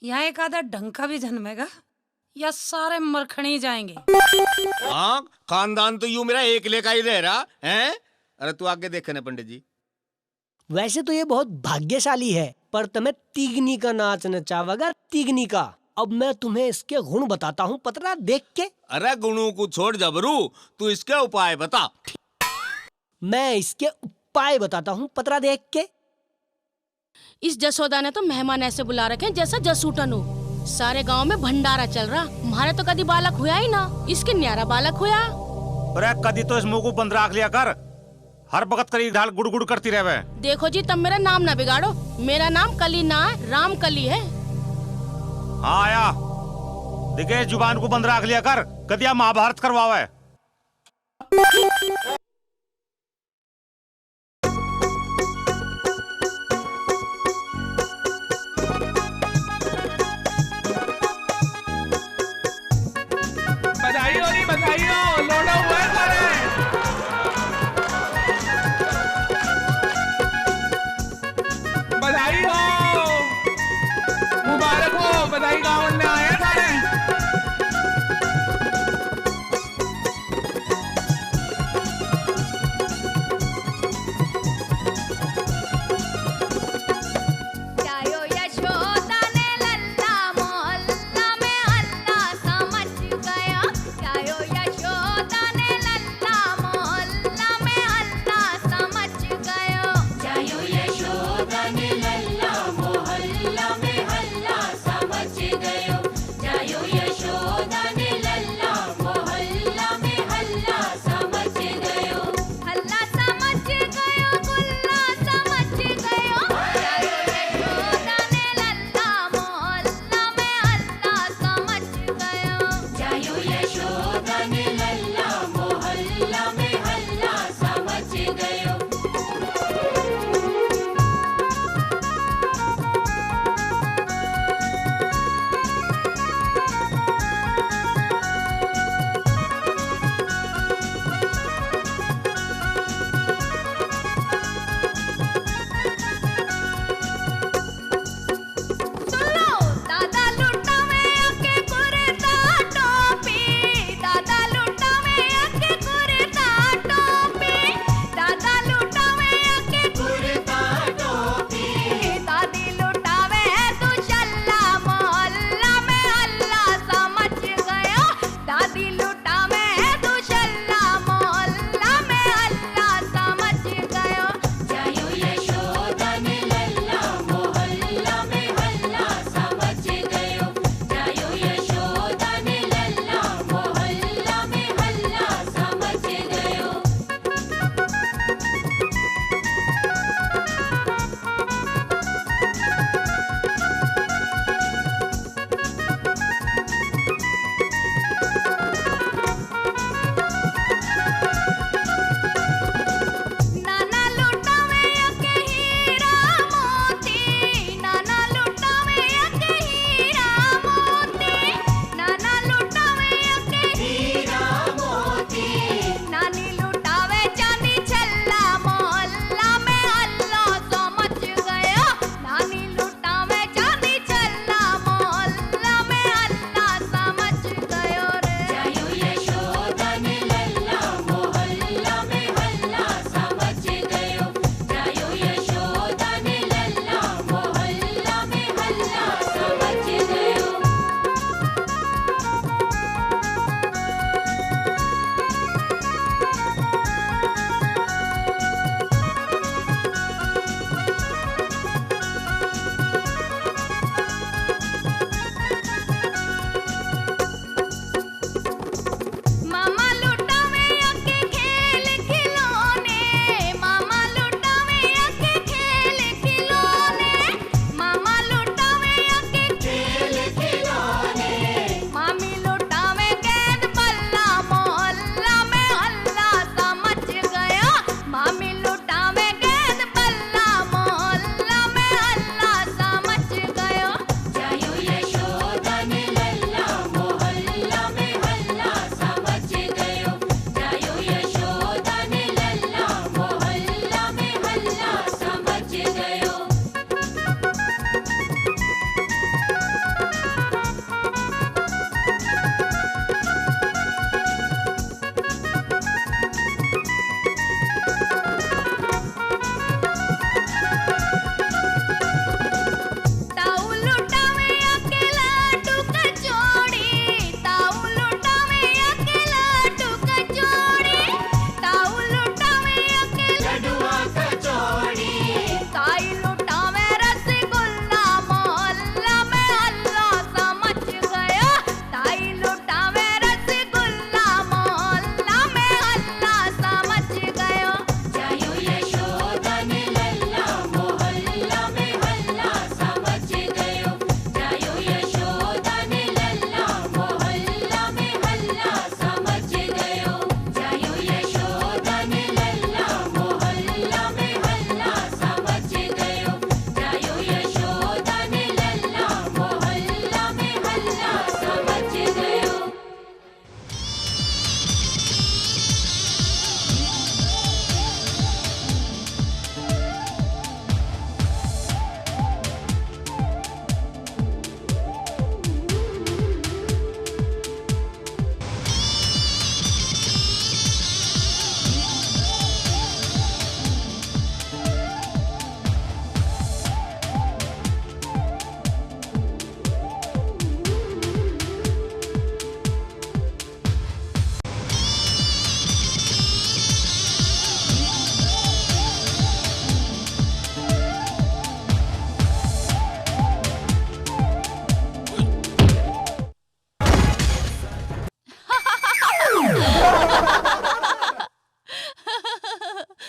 यहाँ एक आधा ढंग का भी जन्मेगा या सारे मरखणी जाएंगे। हाँ, खानदान तो यूं मेरा एक लेखा ही रह रहा है। अरे तू आगे देखे ना पंडित जी। वैसे तो ये बहुत भाग्यशाली है, पर तुम्हें तिगनी का नाच नचावेगा, तिगनी का। अब मैं तुम्हें इसके गुण बताता हूँ पतरा देख के। अरे गुणों को छोड़ जबरू, तू इसके उपाय बता। मैं इसके उपाय बताता हूँ पतरा देख के। इस जसोदा ने तो मेहमान ऐसे बुला रखे हैं जैसा जसूटन हो। सारे गांव में भंडारा चल रहा, हमारे तो कभी बालक हुआ ही ना, इसके न्यारा बालक हुआ। अरे कदी तो इस मुंह को बंद रख लिया कर, हर वक्त करी ढाल गुड़ गुड़ करती रहे। देखो जी, तब मेरा नाम ना बिगाड़ो, मेरा नाम कली ना राम कली है। हाँ आया, देखे जुबान को बंद रख लिया कर, कदिया महाभारत करवावे। बधाई हो रही, बधाई हो, लोड़ा हुआ है सारे। बधाई हो, मुबारक हो, बधाई गाँव में आए सारे। जायो यशोदा ने लल्ला मोहल्ला में हल्ला समझ गया। जायो यशोदा ने लल्ला मोहल्ला में हल्ला समझ गयो। जायो यशोदा ने लल्ला मोहल्ला में हल्ला समझ गयो।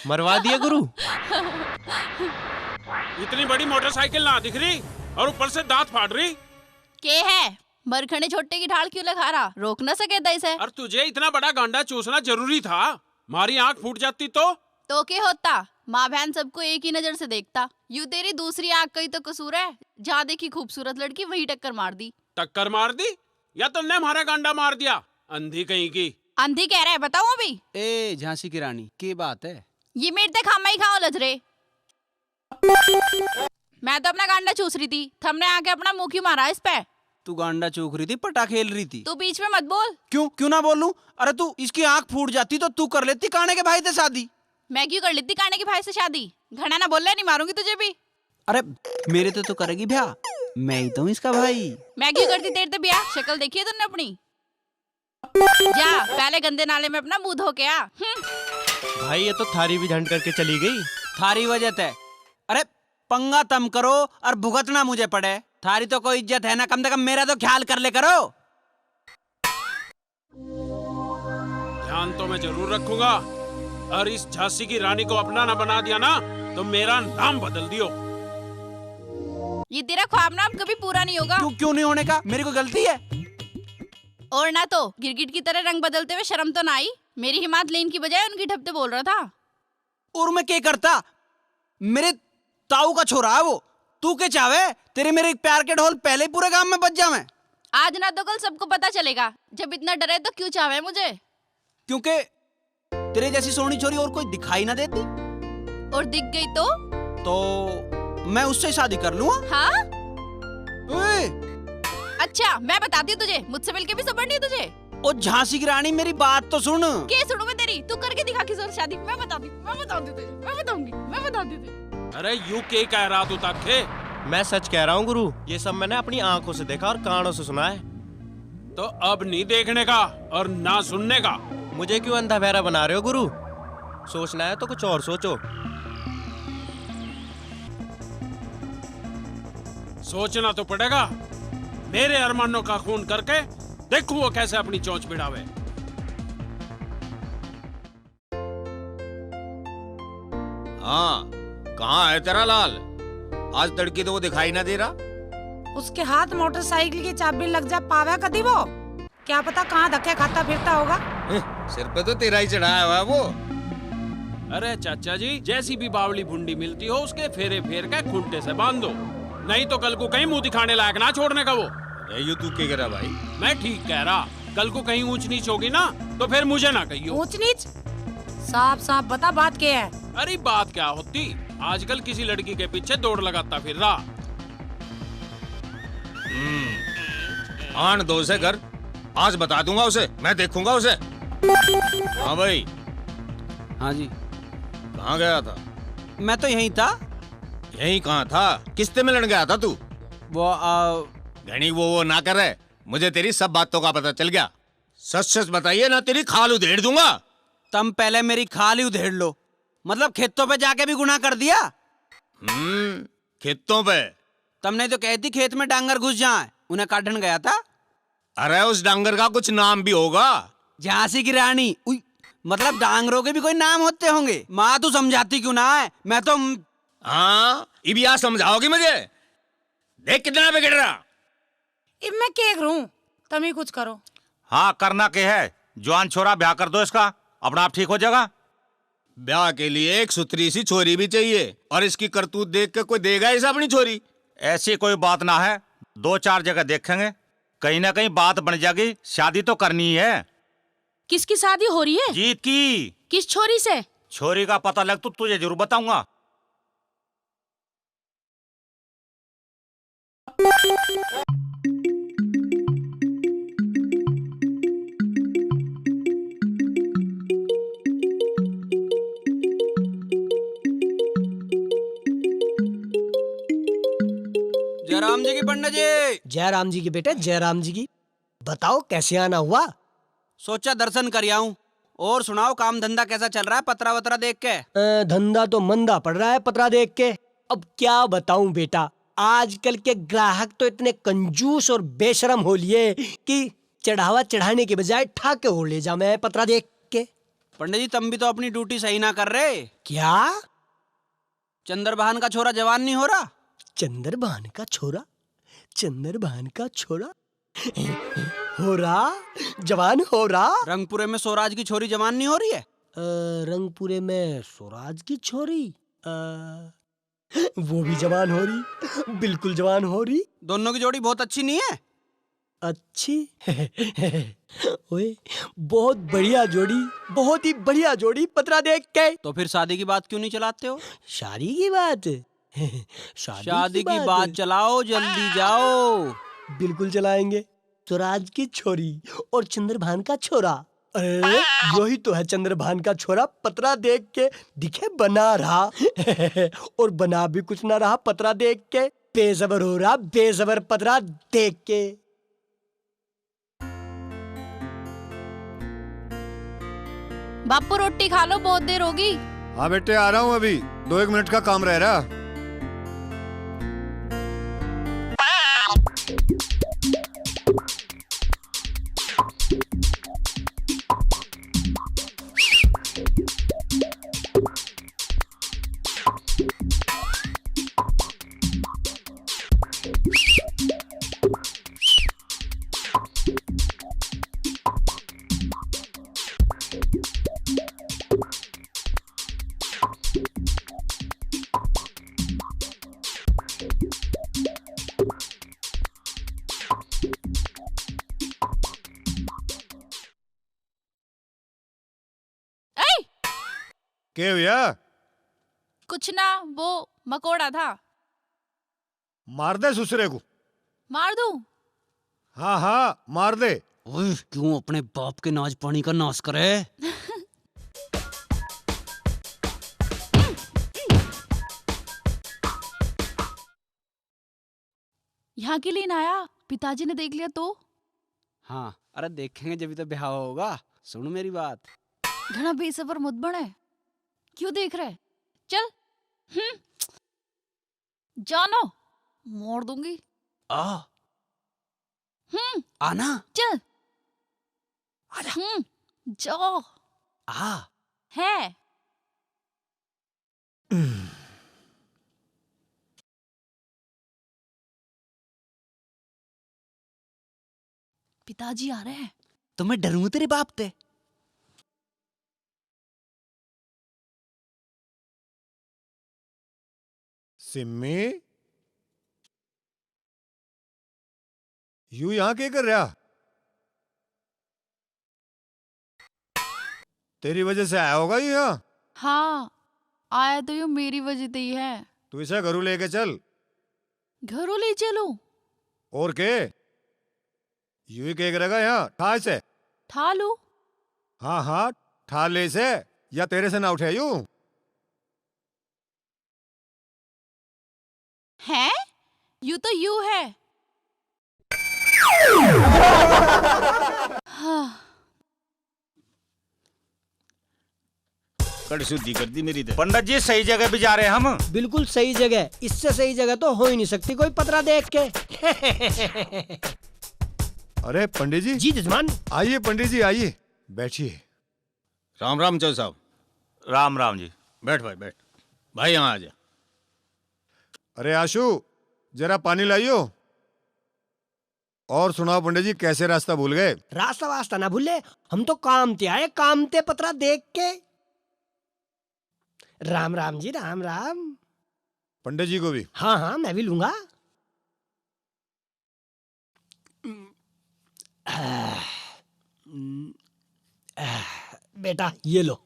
मरवा दिए गुरु। इतनी बड़ी मोटरसाइकिल ना दिख रही और ऊपर से दांत फाड़ रही। के है मरखने छोटे की ढाल क्यों लगा रहा? रोक ना सके था इसे। और तुझे इतना बड़ा गांडा चूसना जरूरी था? मारी आंख फूट जाती तो के होता? माँ बहन सबको एक ही नजर से देखता। यूं तेरी दूसरी आंख का ही तो कसूर है। जहाँ देखी खूबसूरत लड़की वही टक्कर मार दी। टक्कर मार दी या तुमने हमारा गांडा मार दिया? अंधी कहीं की। अंधी कह रहा है, बताऊं अभी? ए झांसी की रानी की बात है? ये मिर्ते खामा ही खाओ लजरे। मैं तो अपना गांडा चूस रही थी, थमने आके अपना मुंह क्यों मारा इस पे? तू गांडा चूक रही थी, पटा खेल रही थी। तू बीच में मत बोल। क्यों ना बोलूं? अरे तू इसकी आंख फूट जाती तो तू कर लेती काने के भाई से शादी। मैं क्यों कर लेती काने के भाई से शादी? घना ना बोल, नहीं मारूंगी तुझे भी। अरे मेरे तो करेगी ब्याह, मैं ही तो हूं इसका भाई। मैं क्यों करती तेरे तो ब्याह? शक्ल देखी है तुमने अपनी? जा पहले गंदे नाले में अपना मुंह धो के आ। भाई ये तो थारी भी झंड करके चली गई। थारी वजह है। अरे पंगा तम करो और भुगतना मुझे पड़े। थारी तो कोई इज्जत है ना, कम से कम मेरा तो ख्याल कर ले करो। ध्यान तो मैं जरूर रखूंगा। और इस झांसी की रानी को अपना ना बना दिया ना तो मेरा नाम बदल दियो। ये तेरा ख्वाब ना अब कभी पूरा नहीं होगा। क्यों नहीं होने का? मेरी कोई गलती है? और ना तो गिरगिट की तरह रंग बदलते हुए शर्म तो ना आई? मेरी हिम्मत लेन की बजाय उनकी ढपते बोल रहा था। और मैं क्या करता? मेरे ताऊ का छोरा है वो। तू के चाहे तेरे मेरे प्यार के ढोल पहले ही पूरे गांव में बज जावे। आज ना तो कल सबको पता चलेगा। जब इतना डरे तो क्यों चाहे मुझे? क्योंकि तेरे जैसी सोनी छोरी और कोई दिखाई ना देती। और दिख गई तो मैं उससे शादी कर लूंगा। हाँ? ओए, अच्छा मैं बताती हूँ तुझे, मुझसे मिलके भी सबर नहीं तुझे। ओ झांसी की रानी मेरी बात तो सुन। क्या सुनूं मैं तेरी? तू करके दिखा किसी शादी। मैं बताऊंगी तुझे। अरे यू के कह रहा तू ताखे? मैं सच कह रहा हूँ गुरु, ये सब मैंने अपनी आंखों से देखा और कानों से सुना है। तो अब नहीं देखने का और ना सुनने का। मुझे क्यों अंधा बहरा बना रहे हो गुरु? सोचना है तो कुछ और सोचो। सोचना तो पड़ेगा। मेरे अरमानों का खून करके देखो वो कैसे अपनी चोंच भिड़ावे। हाँ, कहाँ है तेरा लाल? आज तड़की तो वो दिखाई ना दे रहा। उसके हाथ मोटरसाइकिल की चाबी लग जा पावे कदी वो, क्या पता कहाँ धक्के खाता फिरता होगा। सिर पे तो तेरा ही चढ़ाया हुआ है वो। अरे चाचा जी, जैसी भी बावली भुंडी मिलती हो उसके फेरे फेर के खूंटे से बांध दो, नहीं तो कल को कहीं मुंह दिखाने लायक ना छोड़ने का वो। ये तू क्या कह रहा भाई? मैं ठीक कह रहा। कल को कहीं ऊंच नीच होगी ना तो फिर मुझे ना कहियो। ऊंच नीच? साफ साफ बता बात क्या है? अरे बात क्या होती, आजकल किसी लड़की के पीछे दौड़ लगाता फिर रहा। आन दो से घर, आज बता दूंगा उसे, मैं देखूंगा उसे। हाँ भाई। हाँ जी। कहाँ गया था? मैं तो यहीं था। यहीं कहाँ था? किससे मिलने गया था तू? वो घनी वो ना करे, मुझे तेरी सब बातों का पता चल गया। सच सच बताइए ना, तेरी खाल उधेड़ दूंगा। तुम पहले मेरी खाल ही उधेड़ लो। मतलब खेतों पे जाके भी गुनाह कर दिया? खेतों पे? तुमने तो कहती खेत में डांगर घुस जाए, उन्हें काटन गया था। अरे उस डांगर का कुछ नाम भी होगा। झांसी की रानी। उई, मतलब डांगरों के भी कोई नाम होते होंगे। माँ तू समझाती क्यों ना है? मैं तो हाँ, इब यार समझाओगी मुझे? देख कितना बिगड़ रहा। इब मैं क्या करूं? तुम ही कुछ करो। हाँ करना क्या है? जवान छोरा ब्याह कर दो इसका, अपना आप ठीक हो जाएगा। ब्याह के लिए एक सुथरी सी छोरी भी चाहिए, और इसकी करतूत देख के कोई देगा इसे अपनी छोरी? ऐसी कोई बात ना है, 2-4 जगह देखेंगे, कहीं ना कहीं बात बन जाएगी। शादी तो करनी ही है। किसकी शादी हो रही है? जीत की। किस छोरी से? छोरी का पता लग तो तुझे जरूर बताऊंगा। जयराम जी की पंडित जी। जयराम जी की बेटे, जयराम जी की। बताओ कैसे आना हुआ? सोचा दर्शन कर आऊं। और सुनाओ, काम धंधा कैसा चल रहा है? पतरा वतरा देख के। धंधा तो मंदा पड़ रहा है पतरा देख के। अब क्या बताऊं बेटा, आजकल के ग्राहक तो इतने कंजूस और बेशरम हो लिए कि चढ़ावा चढ़ाने के बजाय ठाके ओढ़ ले जा मैं पतरा देख के। पंडित जी तुम भी तो अपनी ड्यूटी सही ना कर रहे। क्या? चंद्रभान का छोरा जवान नहीं हो रहा? चंद्रभान का छोरा? चंद्रभान का छोरा हो रहा, जवान हो रहा। रंगपुरे में स्वराज की छोरी जवान नहीं हो रही है? रंगपुरे में स्वराज की छोरी वो भी जवान हो रही, बिल्कुल जवान हो रही। दोनों की जोड़ी बहुत अच्छी नहीं है? अच्छी ओए, बहुत बढ़िया जोड़ी, बहुत ही बढ़िया जोड़ी पतरा देख के। तो फिर शादी की बात क्यों नहीं चलाते हो? शादी की बात? शादी की बात चलाओ, जल्दी जाओ। बिल्कुल चलाएंगे। स्वराज की छोरी और चंद्रभान का छोरा। अरे यही तो है चंद्रभान का छोरा, पतरा देख के दिखे बना रहा और बना भी कुछ ना रहा पतरा देख के। बेसबर हो रहा, बेसबर पतरा देख के। बापू रोटी खा लो, बहुत देर होगी। हाँ बेटे आ रहा हूँ, अभी 2-1 मिनट का काम रह रहा। क्या भैया? कुछ ना, वो मकोड़ा था। मार दे ससुरे को। मार दूं? हाँ हाँ मार दे। ओए, क्यों अपने बाप के नाच पानी का नाश करे? यहाँ के लिए ना आया, पिताजी ने देख लिया तो? हाँ, अरे देखेंगे जब तो ब्याह होगा। सुन मेरी बात। घना बेसबर मत बने। क्यों देख रहे? चल। जानो, मोड़ दूंगी। आना। चल। जाओ। है। पिताजी आ रहे हैं। तो मैं डरूं तेरे बाप ते? सिम्मी, यू यहाँ क्या कर रहा? तेरी वजह से आया होगा यू यहाँ। हाँ, आया तो यूं मेरी वजह से ही है। तू इसे घरों लेके चल। घरों ले चलूं? और के यू ही क्या करेगा यहाँ? ठा इसे। ठा लूं? हाँ हाँ ठा ले इसे, या तेरे से ना उठे यू। है? यू तो यू है। हाँ। कड़ शुद्धि कर दी मेरी। पंडित जी सही जगह भी जा रहे हैं हम। बिल्कुल सही जगह, इससे सही जगह तो हो ही नहीं सकती कोई पतरा देख के। अरे पंडित जी। जी जजमान। आइए पंडित जी आइए, बैठिए। राम राम चौ साहब। राम राम जी। बैठ भाई बैठ। भाई यहाँ आ जा। अरे आशु जरा पानी लाइयो। और सुनाओ पंडित जी, कैसे रास्ता भूल गए? रास्ता वास्ता ना भूले, हम तो काम ते आए, काम ते पतरा देख के। राम राम जी, राम राम। पंडित जी को भी। हाँ हाँ मैं भी लूंगा। बेटा ये लो।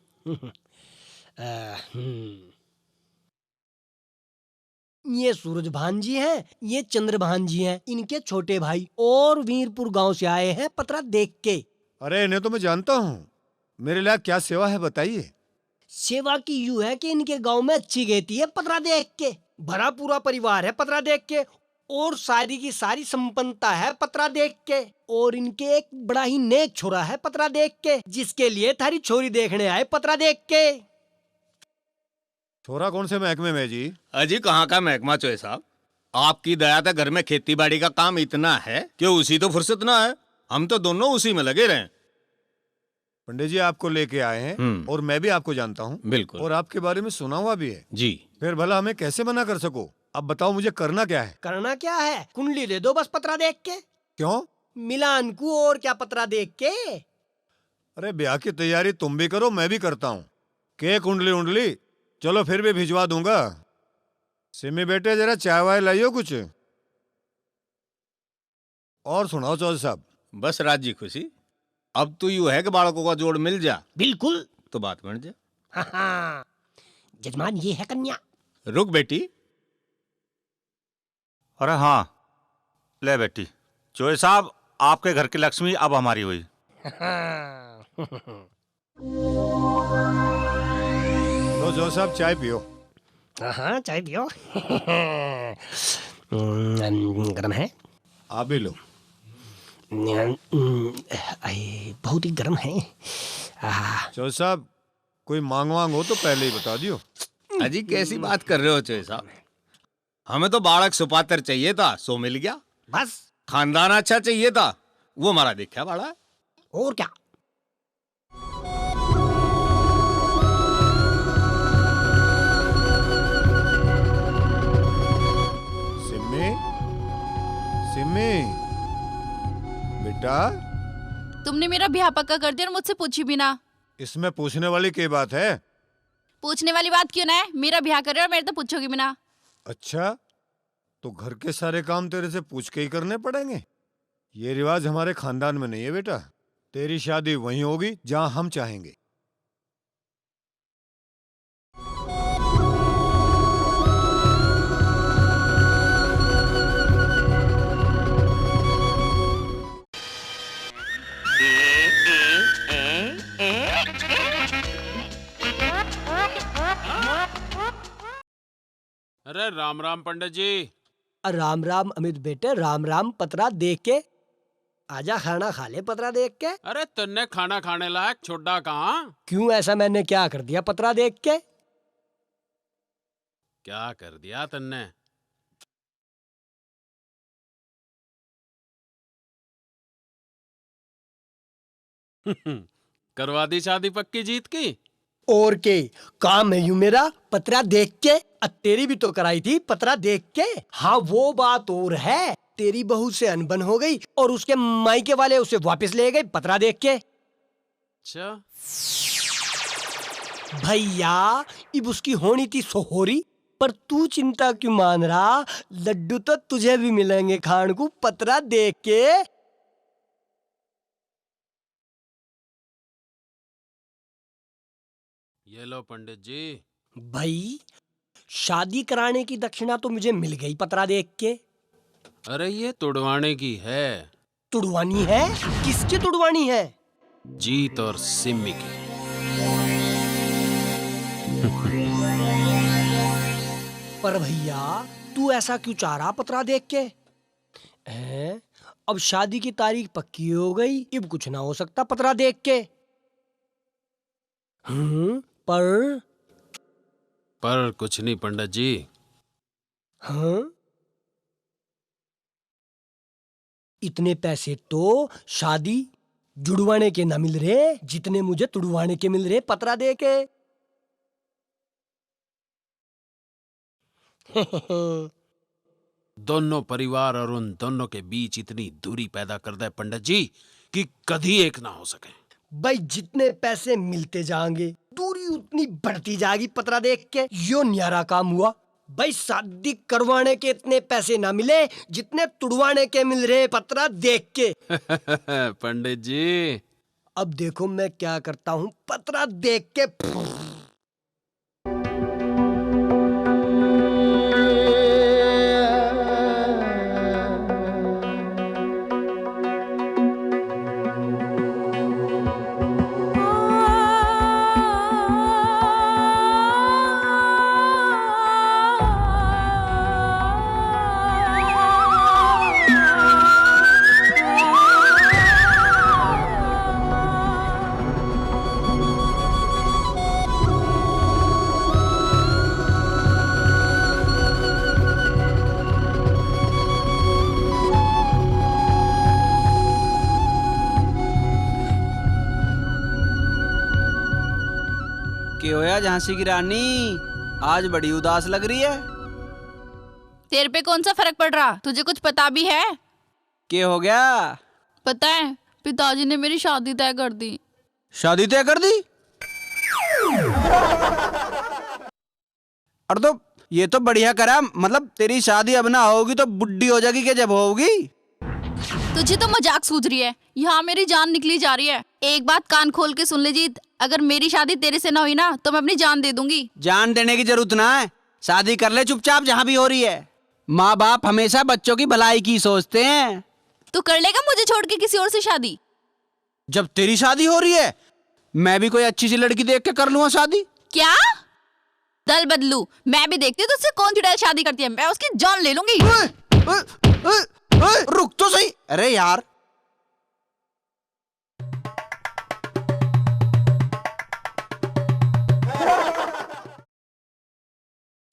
ये सूरजभान जी हैं, ये चंद्रभान जी हैं, इनके छोटे भाई, और वीरपुर गांव से आए हैं पतरा देख के। अरे इन्हें तो मैं जानता हूँ, मेरे लिए क्या सेवा है बताइए। सेवा की यू है कि इनके गांव में अच्छी खेती है पतरा देख के, भरा पूरा परिवार है पतरा देख के, और सारी की सारी संपन्नता है पतरा देख के, और इनके एक बड़ा ही नेक छोरा है पतरा देख के, जिसके लिए थारी छोरी देखने आए पतरा देख के। छोरा कौन से महकमे में जी? अजी कहाँ का महकमा चोए साहब, आपकी दया था घर में खेती बाड़ी का काम इतना है कि उसी तो फुर्सत ना है। हम तो दोनों उसी में लगे रहे। पंडित जी आपको लेके आए हैं और मैं भी आपको जानता हूँ बिल्कुल। और आपके बारे में सुना हुआ भी है जी। फिर भला हमें कैसे मना कर सको? अब बताओ मुझे करना क्या है? करना क्या है? कुंडली दे दो बस पतरा देख के। क्यों? मिलान को और क्या पतरा देख के? अरे ब्याह की तैयारी तुम भी करो मैं भी करता हूँ। के कुंडली उंडली चलो फिर भी भिजवा दूंगा। सिमी बेटे जरा चाय वाय लाइयो कुछ। और सुनाओ चौधरी साहब। बस राजी खुशी। अब तो यूं है कि बालकों का जोड़ मिल जा बिल्कुल तो बात बन जा। हाँ, जजमान ये है कन्या। रुक बेटी। अरे हाँ ले बेटी। चौधरी साहब आपके घर की लक्ष्मी अब हमारी हुई। लो जो साहब चाय पियो। हाँ चाय पियो। गरम है? आप भी लो। बहुत ही गर्म है। चौधरी साहब कोई मांग वांग हो तो पहले ही बता दियो। अजी कैसी बात कर रहे हो चौधरी साहब? हमें तो बालक सुपात्र चाहिए था, सो मिल गया। बस खानदान अच्छा चाहिए था, वो हमारा देखा बाड़ा। और क्या? सिम्मी सिम्मी बेटा तुमने मेरा ब्याह पक्का कर दिया और मुझसे पूछी भी ना। इसमें पूछने वाली क्या बात है? पूछने वाली बात क्यों ना है? मेरा ब्याह कर रहे हो और मेरे तो पूछोगी भी ना। अच्छा तो घर के सारे काम तेरे से पूछ के ही करने पड़ेंगे? ये रिवाज हमारे खानदान में नहीं है बेटा। तेरी शादी वहीं होगी जहां हम चाहेंगे। अरे राम राम पंडित जी। राम राम अमित बेटे, राम राम। पतरा देख के आजा, खाना खा ले पतरा देख के। अरे तन्ने खाना खाने लायक छोड़ा कहाँ? क्यों, ऐसा मैंने क्या कर दिया पतरा देख के? क्या कर दिया तन्ने? करवा दी शादी पक्की जीत की। और के काम है यूं मेरा पतरा देख के। तेरी भी तो कराई थी पतरा देख के। हाँ वो बात और है, तेरी बहू से अनबन हो गई और उसके मायके वाले उसे वापस ले गए पतरा देख के। अच्छा भैया अब उसकी होनी थी सोहोरी, पर तू चिंता क्यों मान रहा? लड्डू तो तुझे भी मिलेंगे खान को पतरा देख के। ये लो पंडित जी। भाई शादी कराने की दक्षिणा तो मुझे मिल गई पतरा देख के। अरे ये तुड़वाने की है। तुड़वानी है? किसकी तुड़वानी है? जीत और सिम्मी की। पर भैया तू ऐसा क्यों चाह रहा पतरा देख के? हैं? अब शादी की तारीख पक्की हो गई, अब कुछ ना हो सकता पतरा देख के। पर कुछ नहीं पंडित जी। हाँ? इतने पैसे तो शादी जुड़वाने के ना मिल रहे जितने मुझे तुड़वाने के मिल रहे पतरा दे के। दोनों परिवार और उन दोनों के बीच इतनी दूरी पैदा कर दे पंडित जी कि कभी एक ना हो सके। भाई जितने पैसे मिलते जाएंगे दूरी उतनी बढ़ती जाएगी पतरा देख के। यो न्यारा काम हुआ। भाई शादी करवाने के इतने पैसे ना मिले जितने तुड़वाने के मिल रहे पतरा देख के। पंडित जी अब देखो मैं क्या करता हूँ पतरा देख के। गया झांसी की रानी? आज बड़ी उदास लग रही है। तेरे पे कौन सा फर्क पड़ रहा? तुझे कुछ पता भी है? क्या हो गया? पता है, पिताजी ने मेरी शादी तय कर दी। शादी तय कर दी? और तो ये तो बढ़िया करा। मतलब तेरी शादी अब ना होगी तो बुढ़ी हो जाएगी क्या जब होगी? तुझे तो मजाक सूझ रही है। यहाँ मेरी जान निकली जा रही है। एक बात कान खोल के सुन ले जीत, अगर मेरी शादी तेरे से ना हुई ना तो मैं अपनी जान दे दूंगी। जान देने की जरूरत ना है, शादी कर ले चुपचाप जहाँ भी हो रही है। माँ बाप हमेशा बच्चों की भलाई की सोचते हैं। तू कर लेगा मुझे छोड़ के किसी और से शादी? जब तेरी शादी हो रही है मैं भी कोई अच्छी सी लड़की देख के कर लूंगा शादी। क्या? दल बदलू, मैं भी देखती हूँ तुझसे कौन चुड़ैल शादी करती है। मैं उसकी जान ले लूंगी। रुक तो सही। अरे यार,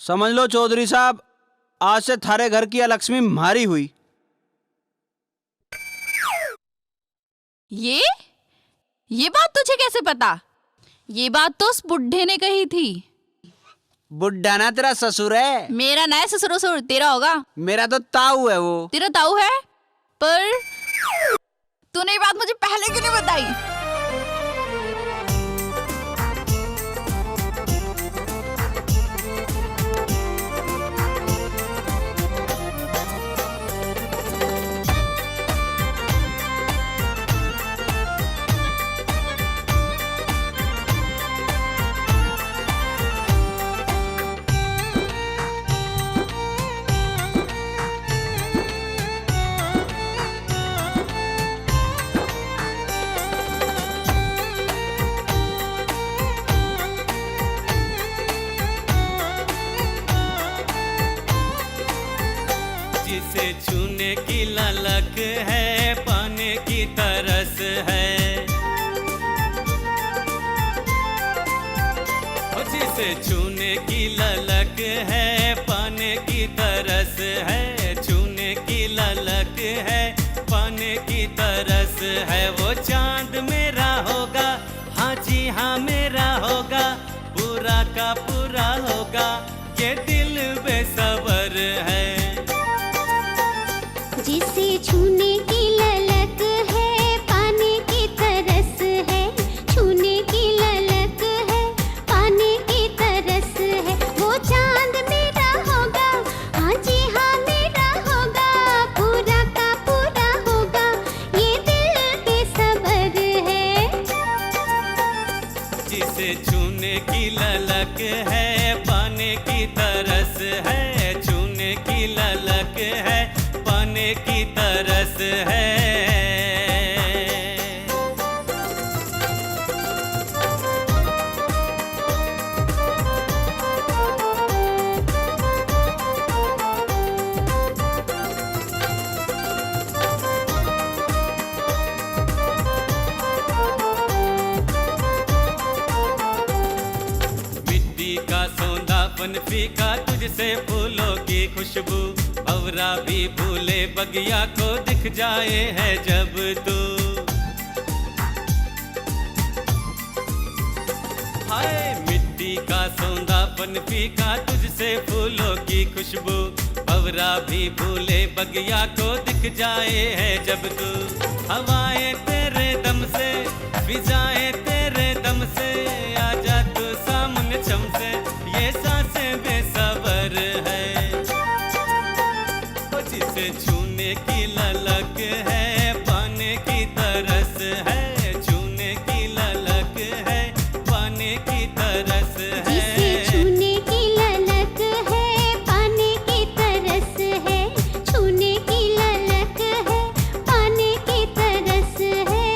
समझ लो चौधरी साहब, आज से थारे घर की लक्ष्मी मारी हुई। ये बात तुझे कैसे पता? ये बात तो उस बुढ़े ने कही थी। बुढ़ा ना तेरा ससुर है। मेरा ना है ससुर, तेरा होगा। मेरा तो ताऊ है वो। तेरा ताऊ है? पर तूने ये बात मुझे पहले क्यों नहीं बताई? जिसे छूने की ललक है, पाने की तरस है। जिसे छूने की ललक है, पाने की तरस है। छूने की ललक है, पाने की तरस है। वो चांद मेरा होगा, हाँ जी हाँ मेरा होगा। पूरा का पूरा होगा, ये दिल बेसबर है। जिसे छूने की ललक है, पाने की तरस है। छूने की ललक है, पाने की तरस है। वो चांद मेरा होगा, हाँ जी हाँ मेरा होगा। पूरा का पूरा होगा, ये दिल बेसबर है। जिसे छूने की ललक है, पाने की तरस है। छूने की ललक है, पाने की तरस है। मिट्टी का सौंधापन फीका, तुझसे फूलों की खुशबू। भंवरा भी भूले बगिया को दिख जाए है जब तू। हाय मिट्टी का सौंधापन फीका, तुझसे फूलों की खुशबू। भंवरा भी भूले बगिया को दिख जाए है जब तू। हवाएं तेरे दम से, फिजाएं तेरे दम से। आजा तू सामने छम से, ये सांसें बेसबर है। जिसे छूने की ललक है, पाने की तरस है। छूने की ललक है, पाने की तरस है। जिसे छूने की ललक है, पाने की तरस है। छूने की ललक है, पाने की तरस है।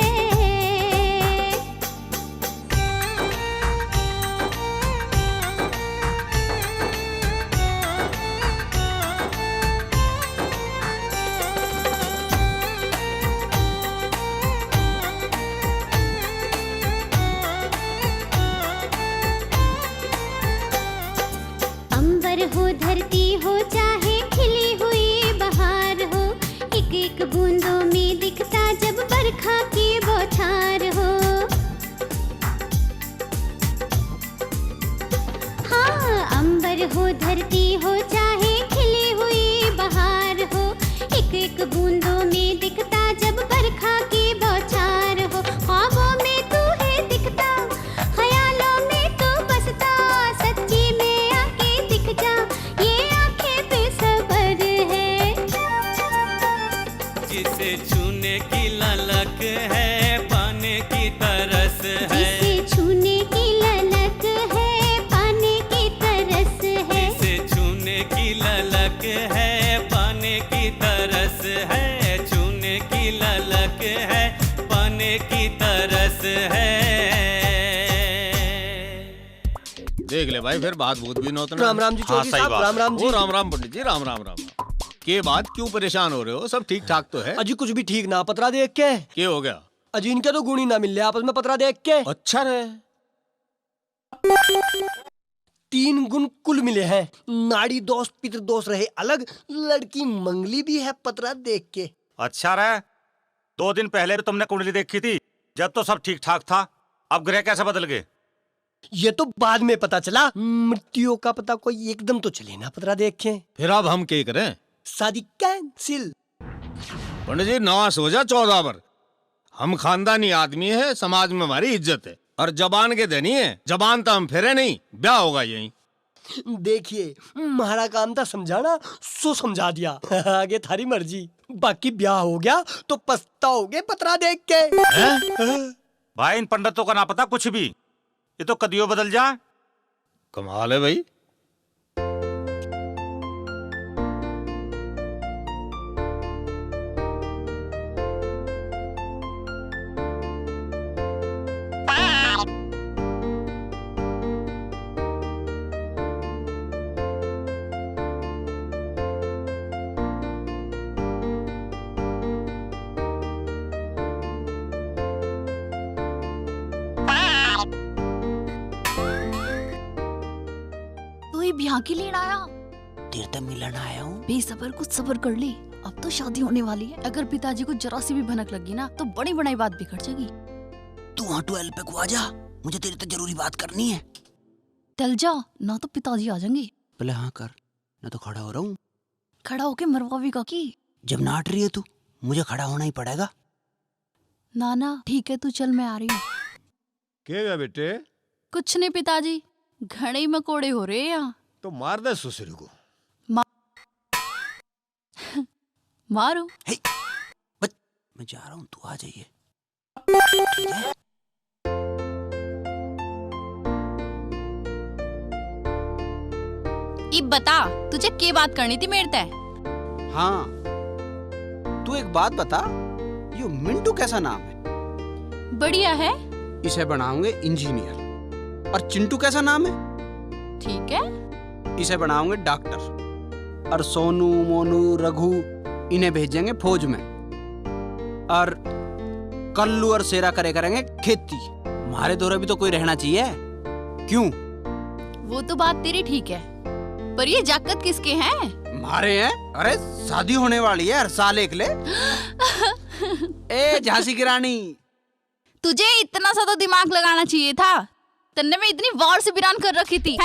हो धरती हो चाहे खिली हुई बहार हो। एक एक बूंदों में दिखता जब बरखा की बौछार हो। सागर हो धरती हो चाहे खिली हुई बहार हो, एक एक बूंदों में दिखता जब बरखा की बौछार हो। ख्वाबों में तू है दिखता, ख्यालों में तू बसता, सच्ची में आके दिख जा, ये आंखें बेसबर है। जिसे छूने की ललक है, पाने की तरस है, जिसे छूने की ललक है, पाने की तरस है, जिसे छूने की ललक है, पाने की तरस है, छूने की ललक है, पाने की तरस है। देख ले भाई, फिर बात भूत भी नौतना। राम राम जी चौधरी साहब, राम राम जी। ओ राम राम पंडित जी, राम राम राम। के बात क्यों परेशान हो रहे हो? सब ठीक ठाक तो है? अजी कुछ भी ठीक ना पतरा देख के। क्या हो गया? अजी इनके तो गुण ही ना मिल रहे आपस में पतरा देख के। अच्छा रे। 3 गुण कुल मिले हैं, नाड़ी दोष पितृ दोष रहे अलग, लड़की मंगली भी है पतरा देख के। अच्छा रहे। 2 दिन पहले तुमने कुंडली देखी थी, जब तो सब ठीक ठाक था, अब ग्रह कैसे बदल गए? ये तो बाद में पता चला, मृत्यु का पता कोई एकदम तो चले ना पतरा देख के। फिर अब हम क्या करें? शादी कैंसिल। पंडित जी नवास हो जा 14 बार। हम खानदानी आदमी है, समाज में हमारी इज्जत है, और जबान के धनी है, जबान तो हम फेरे नहीं, ब्याह होगा यहीं। देखिए हमारा काम था समझाना, सो समझा दिया, आगे थारी मर्जी। बाकी ब्याह हो गया तो पछताओगे पतरा देख के। भाई इन पंडितों का ना पता कुछ भी, ये तो कदियों बदल जाए। कमाल है भाई। ब्याह के लिए आया? तेरे तक मिलन आया हूँ। बेसबर कुछ सबर कर ले, अब तो शादी होने वाली है। अगर पिताजी को जरा सी भी भनक लगी ना तो बड़ी बड़ी बात बिगड़ जाएगी। तू वहाँ 12 पे को आ जा, मुझे तेरे से जरूरी बात करनी है। चल जा, ना तो पिताजी आ जाएंगे। पहले हाँ कर, ना तो खड़ा हो रहा हूँ। खड़ा होके मरवावेगा की? जब नाट रही है तू, मुझे खड़ा होना ही पड़ेगा। ना ठीक है, तू चल मैं आ रही हूँ। क्या बेटे? कुछ नहीं पिताजी, घने ही मकोड़े हो रहे हैं यहाँ। तो मार दे ससुर को। मारो। मैं जा रहा हूँ, तू आ जाइए। अब बता, तुझे क्या बात करनी थी मेरे से? हाँ, तू एक बात बता, ये मिंटू कैसा नाम है? बढ़िया है। इसे बनाऊंगे इंजीनियर। और चिंटू कैसा नाम है? ठीक है। इसे बनाऊंगे डॉक्टर। और सोनू मोनू रघु इन्हें भेजेंगे फौज में। और कल्लू और शेरा करेंगे खेती। हमारे दौरे भी तो कोई रहना चाहिए, क्यों? वो तो बात तेरी ठीक है, पर ये जाकत किसके हैं? हमारे हैं। अरे शादी होने वाली है, हर साल एक ले। ए झांसी की रानी, तुझे इतना सा तो दिमाग लगाना चाहिए था। तन्ने में इतनी वार से बिरान कर रखी थी।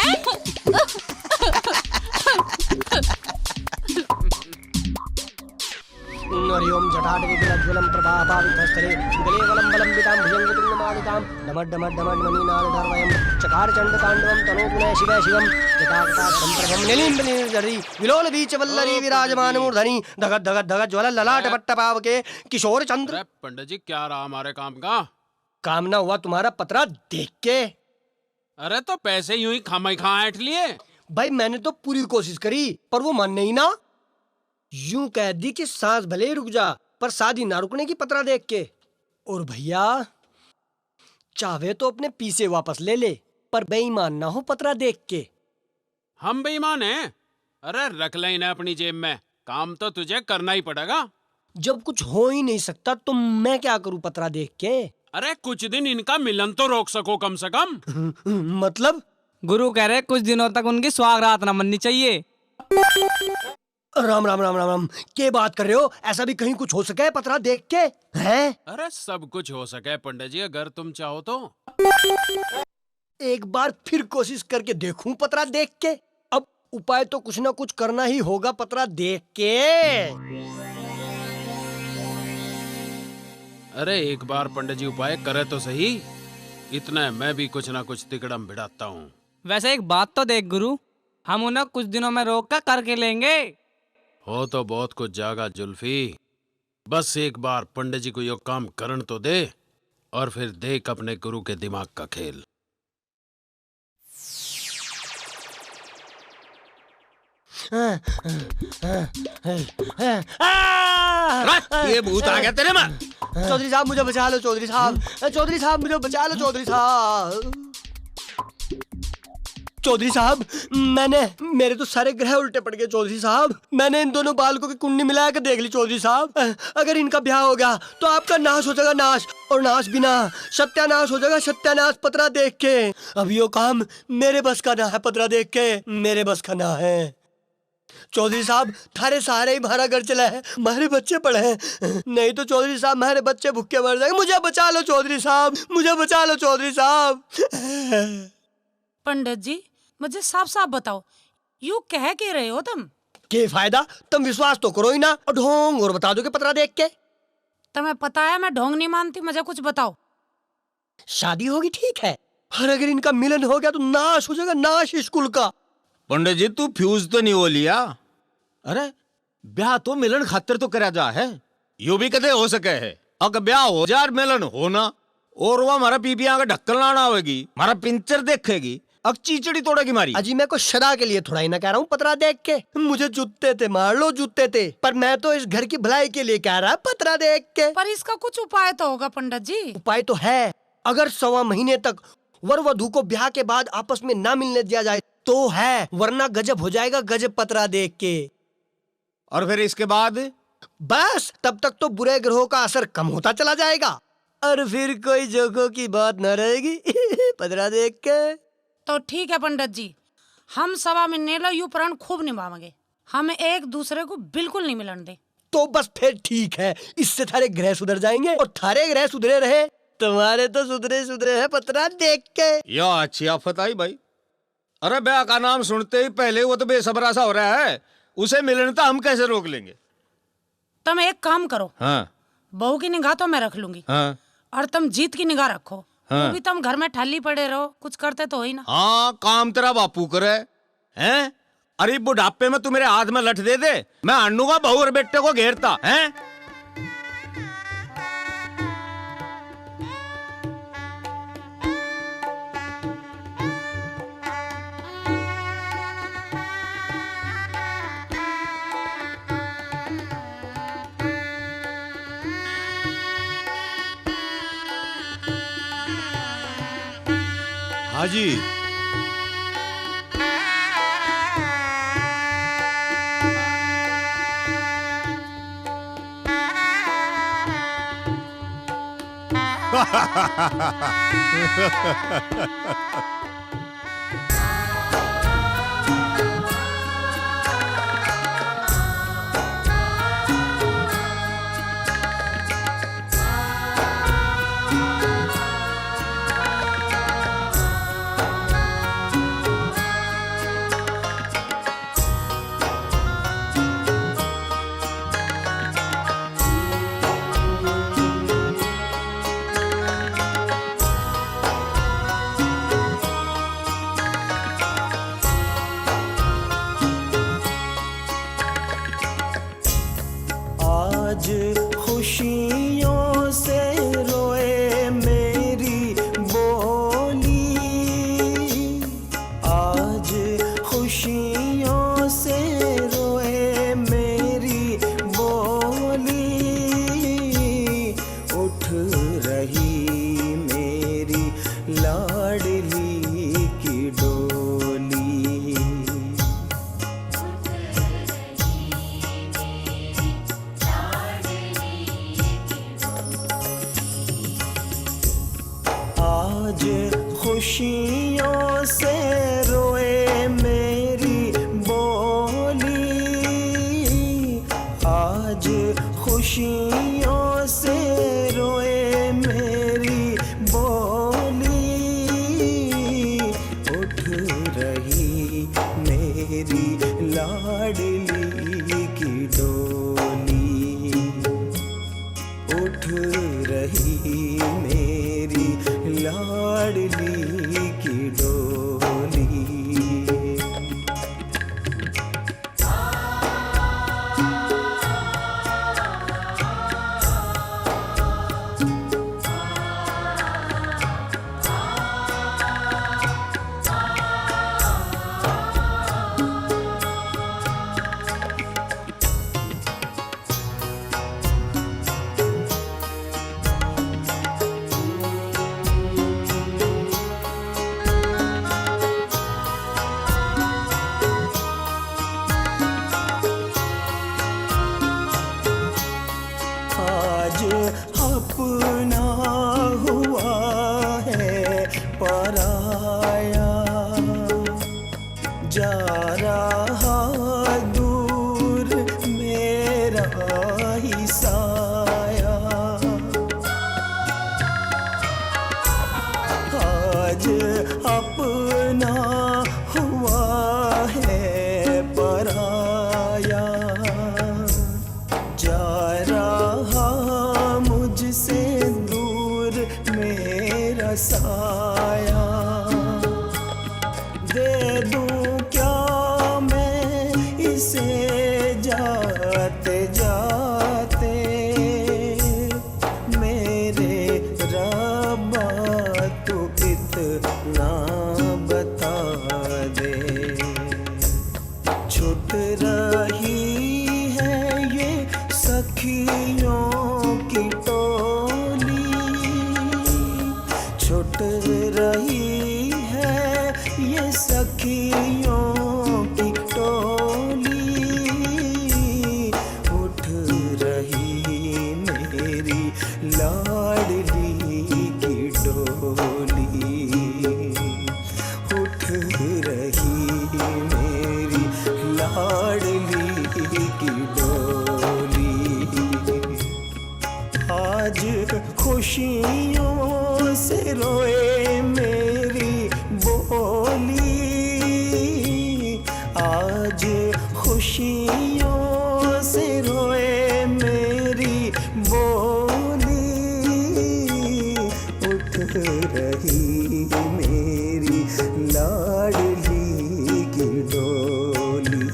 हरिओम जटाटविकलज्वलं प्रभापावितस्थले गलेवलम्बलम्बितां भुजङ्गतुङ्गमालिकां डमड्डमड्डमड्मणिनादधर्वयं चकारचण्डताण्डवं तनोगुणे शिवे शिवं जटाकटाक्षं नीलिम्बनीर्जरी विलोलवीचवल्लरी विराजमानमूर्धनि धगत धगत धगत ज्वल ललाटपट्टपावके किशोर चंद्र। अरे पंडित जी क्या रहा हमारे काम का? काम ना हुआ तुम्हारा पतरा देख के। अरे तो पैसे यूं ही खामा खा ऐंठ लिए। भाई मैंने तो पूरी कोशिश करी, पर वो मानने ही ना। यूं कह दी कि सांस भले ही रुक जा, पर शादी ना रुकने की पतरा देख के। और भैया चाहे तो अपने पीछे वापस ले ले, पर बेईमान ना हो पतरा देख के। हम बेईमान हैं? अरे रख ले इन्हें अपनी जेब में, काम तो तुझे करना ही पड़ेगा। जब कुछ हो ही नहीं सकता तो मैं क्या करूं पतरा देख के? अरे कुछ दिन इनका मिलन तो रोक सको कम से कम। मतलब? गुरु कह रहे कुछ दिनों तक उनकी स्वागरात न मननी चाहिए। राम राम राम राम राम, क्या बात कर रहे हो? ऐसा भी कहीं कुछ हो सके पतरा देख के? हैं? अरे सब कुछ हो सके पंडित जी, अगर तुम चाहो तो। एक बार फिर कोशिश करके देखूं पतरा देख के। अब उपाय तो कुछ ना कुछ करना ही होगा पतरा देख के। अरे एक बार पंडित जी उपाय करे तो सही, इतना मैं भी कुछ ना कुछ तिकड़म भिड़ाता हूँ। वैसे एक बात तो देख गुरु, हम उन्हें कुछ दिनों में रोक कर करके लेंगे। हो तो बहुत कुछ जागा जुल्फी, बस एक बार पंडित जी को यो काम करन तो दे, और फिर देख अपने गुरु के दिमाग का खेल। ये भूत आ गया तेरे में। चौधरी साहब मुझे बचा लो, चौधरी साहब, चौधरी साहब मुझे बचा लो, चौधरी साहब। चौधरी साहब मेरे तो सारे ग्रह उल्टे पड़ गए चौधरी साहब। मैंने इन दोनों बालकों की कुंडली मिला कर देख ली चौधरी साहब। अगर इनका ब्याह हो गया तो आपका नाश हो जाएगा, नाश, और नाश बिना सत्यानाश हो जाएगा, सत्यानाश पतरा देख के। अब यो काम मेरे बस का ना है, पतरा देख के मेरे बस का ना है। चौधरी साहब थारे सहारे ही हमारा घर चला है, हमारे बच्चे पड़े हैं, नहीं तो चौधरी साहब हमारे बच्चे भूखे मर जाएंगे। मुझे बचा लो चौधरी साहब, मुझे बचा लो चौधरी साहब। पंडित जी मुझे साफ साफ बताओ, यू कह के रहे हो तुम? क्या फायदा, तुम विश्वास तो करो ही ना, और ढोंग और बता दो कि पतरा देख के। तुम्हें पता है मैं ढोंग नहीं मानती, मुझे कुछ बताओ। शादी होगी ठीक है, और अगर इनका मिलन हो गया तो नाश हो जाएगा, नाश स्कूल का। पंडित जी तू फ्यूज तो नहीं हो लिया? अरे ब्याह तो मिलन खातिर तो करा जा है, यू भी कदे हो सके है। अगर ब्याह हो जाए मिलन होना, और वो हमारा पीपिया का ढक्कन लाना होगी, हमारा पिंचर देखेगी, अब चीचड़ी तोड़ेगी मारी। अजी मैं को सदा के लिए थोड़ा ही ना कह रहा हूँ पतरा देख के, मुझे जूते थे मार लो जूते थे, पर मैं तो इस घर की भलाई के लिए कह रहा पतरा देख के। पर इसका कुछ उपाय तो होगा पंडित जी। उपाय तो है, अगर 1.25 महीने तक वर वधू को ब्याह के बाद आपस में ना मिलने दिया जाए तो है, वरना गजब हो जाएगा, गजब पतरा देख के। और फिर इसके बाद बस तब तक तो बुरे ग्रहों का असर कम होता चला जाएगा, और फिर कोई जोखों की बात न रहेगी। पतरा देख के तो ठीक है पंडित जी, हम 1.25 महीने लो यू प्रण खूब निभाएंगे, हम एक दूसरे को बिल्कुल नहीं मिलन दे। तो बस फिर ठीक है, इससे थारे ग्रह सुधर जाएंगे, और थारे ग्रह सुधरे रहे, तुम्हारे तो सुधरे सुधरे है पतरा देख के। या अच्छी आफत आई भाई। अरे ब्याह का नाम सुनते ही पहले वो तो बेसब्रा सा हो रहा है, उसे मिलन तो हम कैसे रोक लेंगे? तुम एक काम करो, हाँ बहू की निगाह तो मैं रख लूंगी, हाँ और तुम जीत की निगाह रखो। हाँ। वो भी तुम घर में ठल्ली पड़े रहो, कुछ करते तो ही ना। हाँ काम तेरा बापू करे हैं। अरे बुढ़ापे में तू मेरे हाथ में लठ दे दे, मैं अन्नू का बहू और बेटे को घेरता हैं। हाजी खुशियों से रोए मेरी बोली, आज खुशियों से रोए मेरी बोली, उठ रही मेरी लाडली की डोली। आज खुशियों से रोए मेरी बोली, आज खुशियों से रोए मेरी बोली, उठ रही मेरी उठ रही मेरी लाडली की डोली। आज अपना हुआ है पराया, जा रहा दूर मेरा ही साया। आज अपना हुआ है पराया, जा रहा मुझसे दूर मेरा साया। दे दूं क्या मैं इसे जाते जाते, मेरे रब्बा तू इतना बता दे। छूट रही है ये सखियों की टोली, छूट रही है ये सखियों की टोली। उठ रही मेरी लाडली की डोली, उठ रही मेरी लाडली की डोली। आज खुशियों से रोए मेरी बोली, आज खुशियों से रोए मेरी बोली। उठ रही मेरी लाडली की डोली।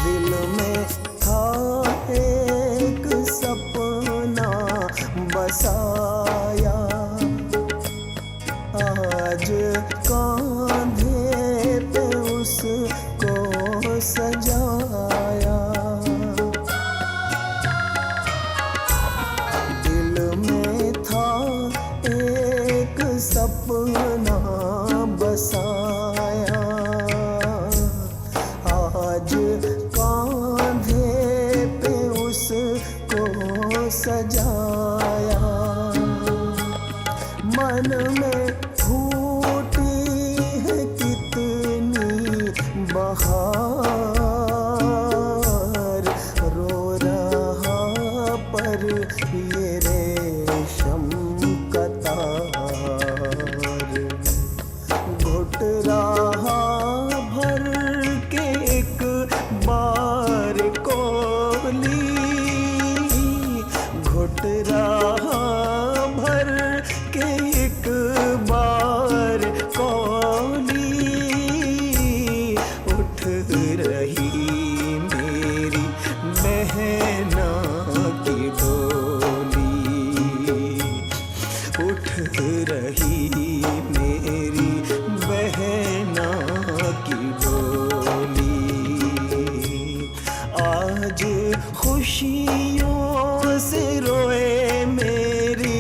दिल में था एक सपना बसाया, आज कांधे पे उसको सजाया। दिल में था एक सपना बसाया, आज कांधे पे उसको सजाया। मन में फूटी है कितनी बहार, रो रहा पर ये रेशम का तार, घुट रहा भर के एक बार कोली, घुट रहा भर के एक बार कोली। उठ रही मेरी बहना की डोली, उठ रही मेरी बहना की डोली। आज खुशियों से रोए मेरी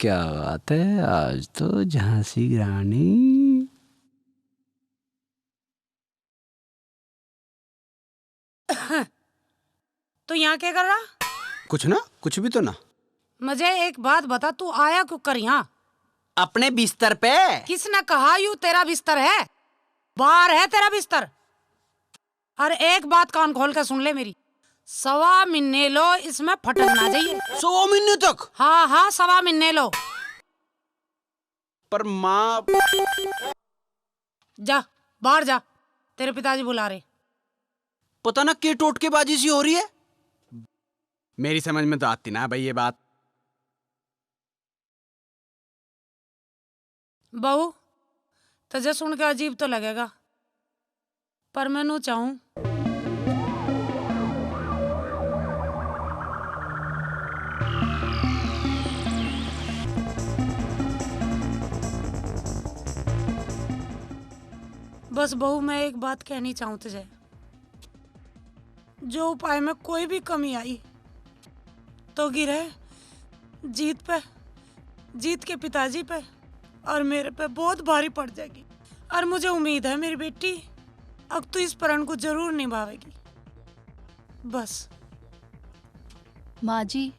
क्या बात है, आज तो झांसी की रानी। तो यहाँ क्या कर रहा? कुछ ना, कुछ भी तो ना। मुझे एक बात बता, तू आया क्यों कर यहाँ? अपने बिस्तर पे। किसने कहा यूं तेरा बिस्तर है? बाहर है तेरा बिस्तर। और एक बात कान खोल के सुन ले मेरी, 1.25 महीने लो, इसमें फटक ना जाइए। 100 महीने तक? हाँ हाँ, 1.25 महीने लो। पर माँ। जा बाहर जा, तेरे पिताजी बुला रहे। पता ना क्या टोटकेबाजी सी हो रही है, मेरी समझ में तो आती ना भाई ये बात। बहू, तुझे सुन के अजीब तो लगेगा, पर मैं नू चाहूं बस बहू, मैं एक बात कहनी चाहूं तुझे। जो उपाय में कोई भी कमी आई तो गिरे जीत पे, जीत के पिताजी पे और मेरे पे बहुत भारी पड़ जाएगी। और मुझे उम्मीद है मेरी बेटी, अब तू इस प्रण को जरूर निभावेगी। बस। माँ जी,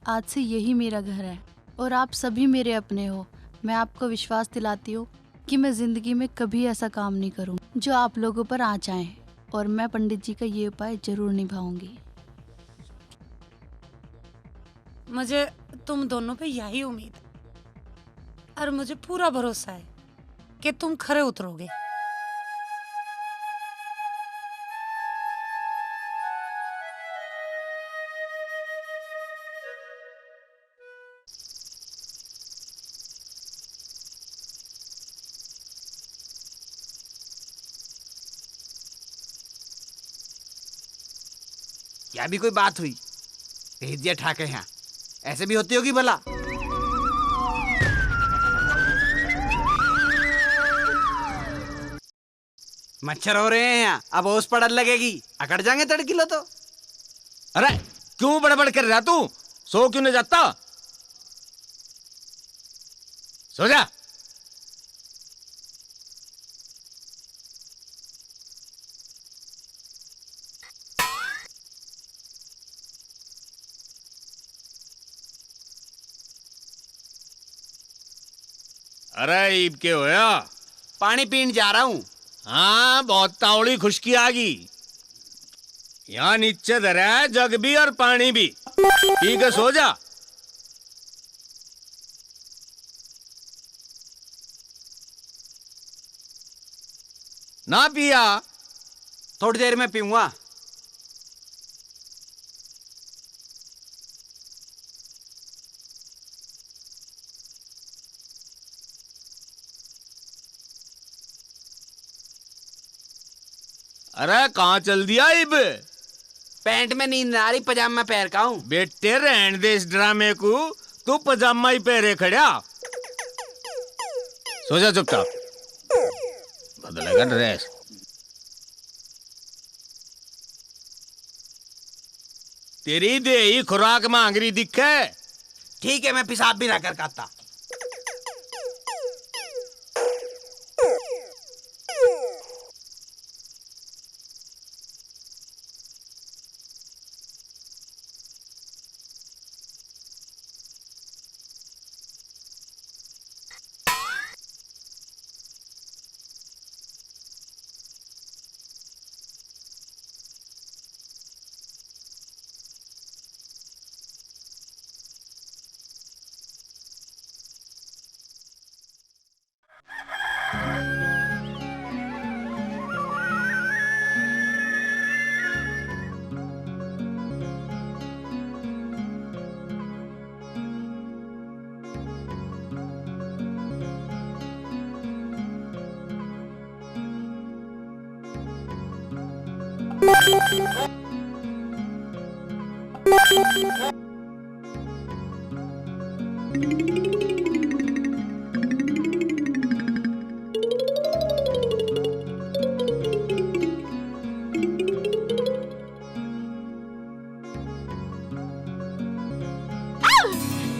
आज से यही मेरा घर है और आप सभी मेरे अपने हो। मैं आपको विश्वास दिलाती हूँ कि मैं जिंदगी में कभी ऐसा काम नहीं करूँ जो आप लोगों पर आ जाए, और मैं पंडित जी का ये उपाय जरूर निभाऊंगी। मुझे तुम दोनों पे यही उम्मीद है और मुझे पूरा भरोसा है कि तुम खरे उतरोगे। क्या भी कोई बात हुई, भेज दिया ठाके यहाँ। ऐसे भी होती होगी भला। मच्छर हो रहे हैं यहाँ, अब ओस पड़न लगेगी, अकड़ जाएंगे 1.5 किलो तो। अरे क्यों बड़बड़ कर रहा तू? सो क्यों नहीं जाता? सो जा। अरे ईब के होया? पानी पीने जा रहा हूँ। हाँ, बहुत तावड़ी खुशकी आ गई। यहाँ नीचे धरा है जग भी और पानी भी, पी के सो जा। ना पिया? थोड़ी देर में पीऊंगा। अरे कहाँ चल दिया इब? पैंट में नींद आ रही, पजामा पहन का हूँ। बेटे रहने दे इस ड्रामे को, तू पजामा ही पहरे खड़ा। सो जा चुपचाप, बदलेगा ड्रेस। तेरी देही खुराक मांग रही दिखे। ठीक है, मैं पेशाब भी ना कर खाता।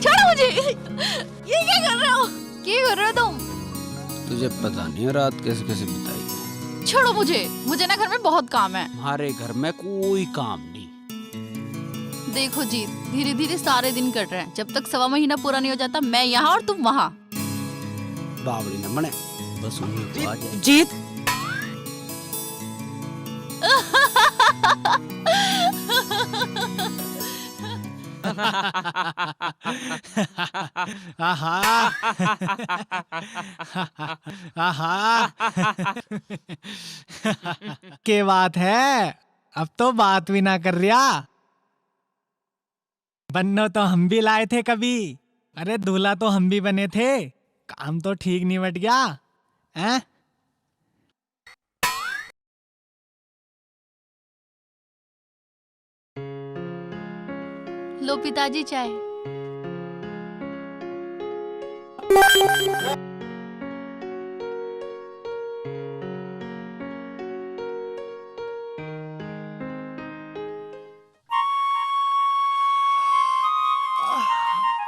छोड़ो मुझे। ये क्या कर रहे हो? क्या कर रहे हो तुम? तुझे पता नहीं है रात कैसे कैसे बिताई है। छोड़ो मुझे ना घर में बहुत काम है। हमारे घर में कोई काम नहीं। देखो जीत, धीरे धीरे सारे दिन कट रहे हैं। जब तक 1.25 महीना पूरा नहीं हो जाता, मैं यहाँ और तुम वहाँ। बावड़ी न बने, बस उन्हीं को आ जाए। जीत के बात है, अब तो बात भी ना कर रिया। बननो तो हम भी लाए थे कभी। अरे दूल्हा तो हम भी बने थे। काम तो ठीक निपट गया हैं? लो पिताजी चाय।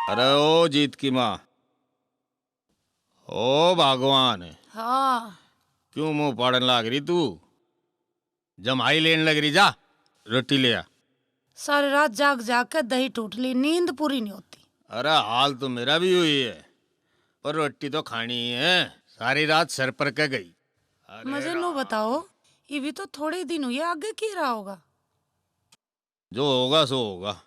अरे ओ जीत की माँ, ओ भगवान, हाँ क्यों मुंह पाड़न लाग रही तू? जमाई लेने लग रही, जा रोटी ले आ। सारी रात जाग जाग के दही टूट ली, नींद पूरी नहीं होती। अरे हाल तो मेरा भी हुई है, पर रोटी तो खानी ही है। सारी रात सर पर के गई। मुझे नो बताओ, ये भी तो थोड़े दिन हुए, आगे की रहा होगा। जो होगा सो होगा।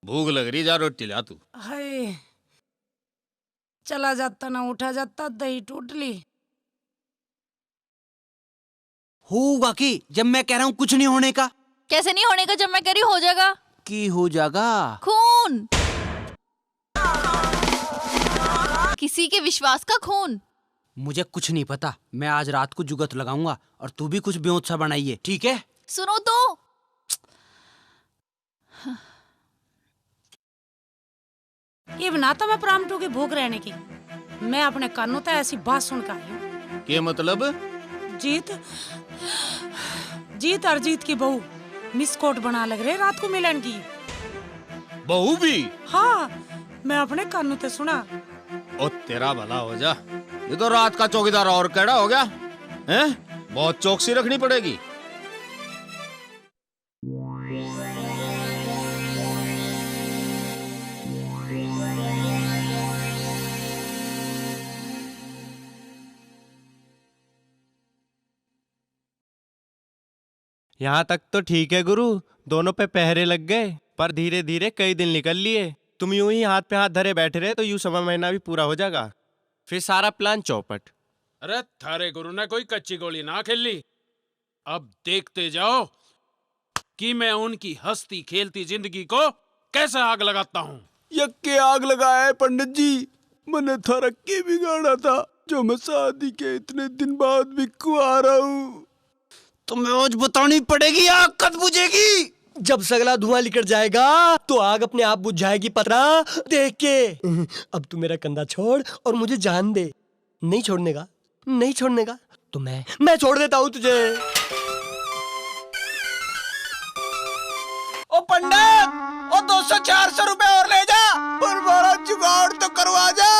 भूख लग रही, जा रोटी ला तू। हाय, चला जाता ना उठा जाता, दही टूट ली। होगा कि जब मैं कह रहा हूँ कुछ नहीं होने का। कैसे नहीं होने का? जब मैं कह रही हूँ हो जाएगा। की हो जाएगा? खून, किसी के विश्वास का खून। मुझे कुछ नहीं पता। मैं आज रात को जुगत लगाऊंगा और तू भी कुछ बेहोश सा बनाइए, ठीक है? सुनो तो। ये बनाता मैं प्रामटू की भूख रहने की। मैं अपने कानों तो ऐसी बात सुन कर आई हूँ। क्या मतलब? जीत और जीत की बहू मिस कोट बना लग रहे रात को मिलन की। बहू भी? हाँ, मैं अपने कानों से सुना। ओ तेरा भला हो जा, ये तो रात का चौकीदार और कैड़ा हो गया हैं? बहुत चौकसी रखनी पड़ेगी। यहाँ तक तो ठीक है गुरु, दोनों पे पहरे लग गए, पर धीरे धीरे कई दिन निकल लिए। तुम यूं ही हाथ पे हाथ धरे बैठे रहे तो यूं 1.25 महीना भी पूरा हो जाएगा, फिर सारा प्लान चौपट। अरे थारे गुरु ने कोई कच्ची गोली ना खेली। अब देखते जाओ कि मैं उनकी हंसती खेलती जिंदगी को कैसे आग लगाता हूँ। यक्के आग लगाया है पंडित जी। मैंने तरक्की बिगाड़ा था, जो मैं शादी के इतने दिन बाद भी कुंवारा हूँ। तुम्हें आज बतानी पड़ेगी, आग कब बुझेगी। जब सगला धुआं निकल जाएगा तो आग अपने आप बुझ जाएगी पतरा, देख के। अब तू मेरा कंधा छोड़ और मुझे जान दे। नहीं छोड़ने का, नहीं छोड़ने का तो मैं छोड़ देता हूँ तुझे। ओ पंडित, ओ 200-400 रुपए और ले जा और बड़ा जुगाड़ तो करवा जा।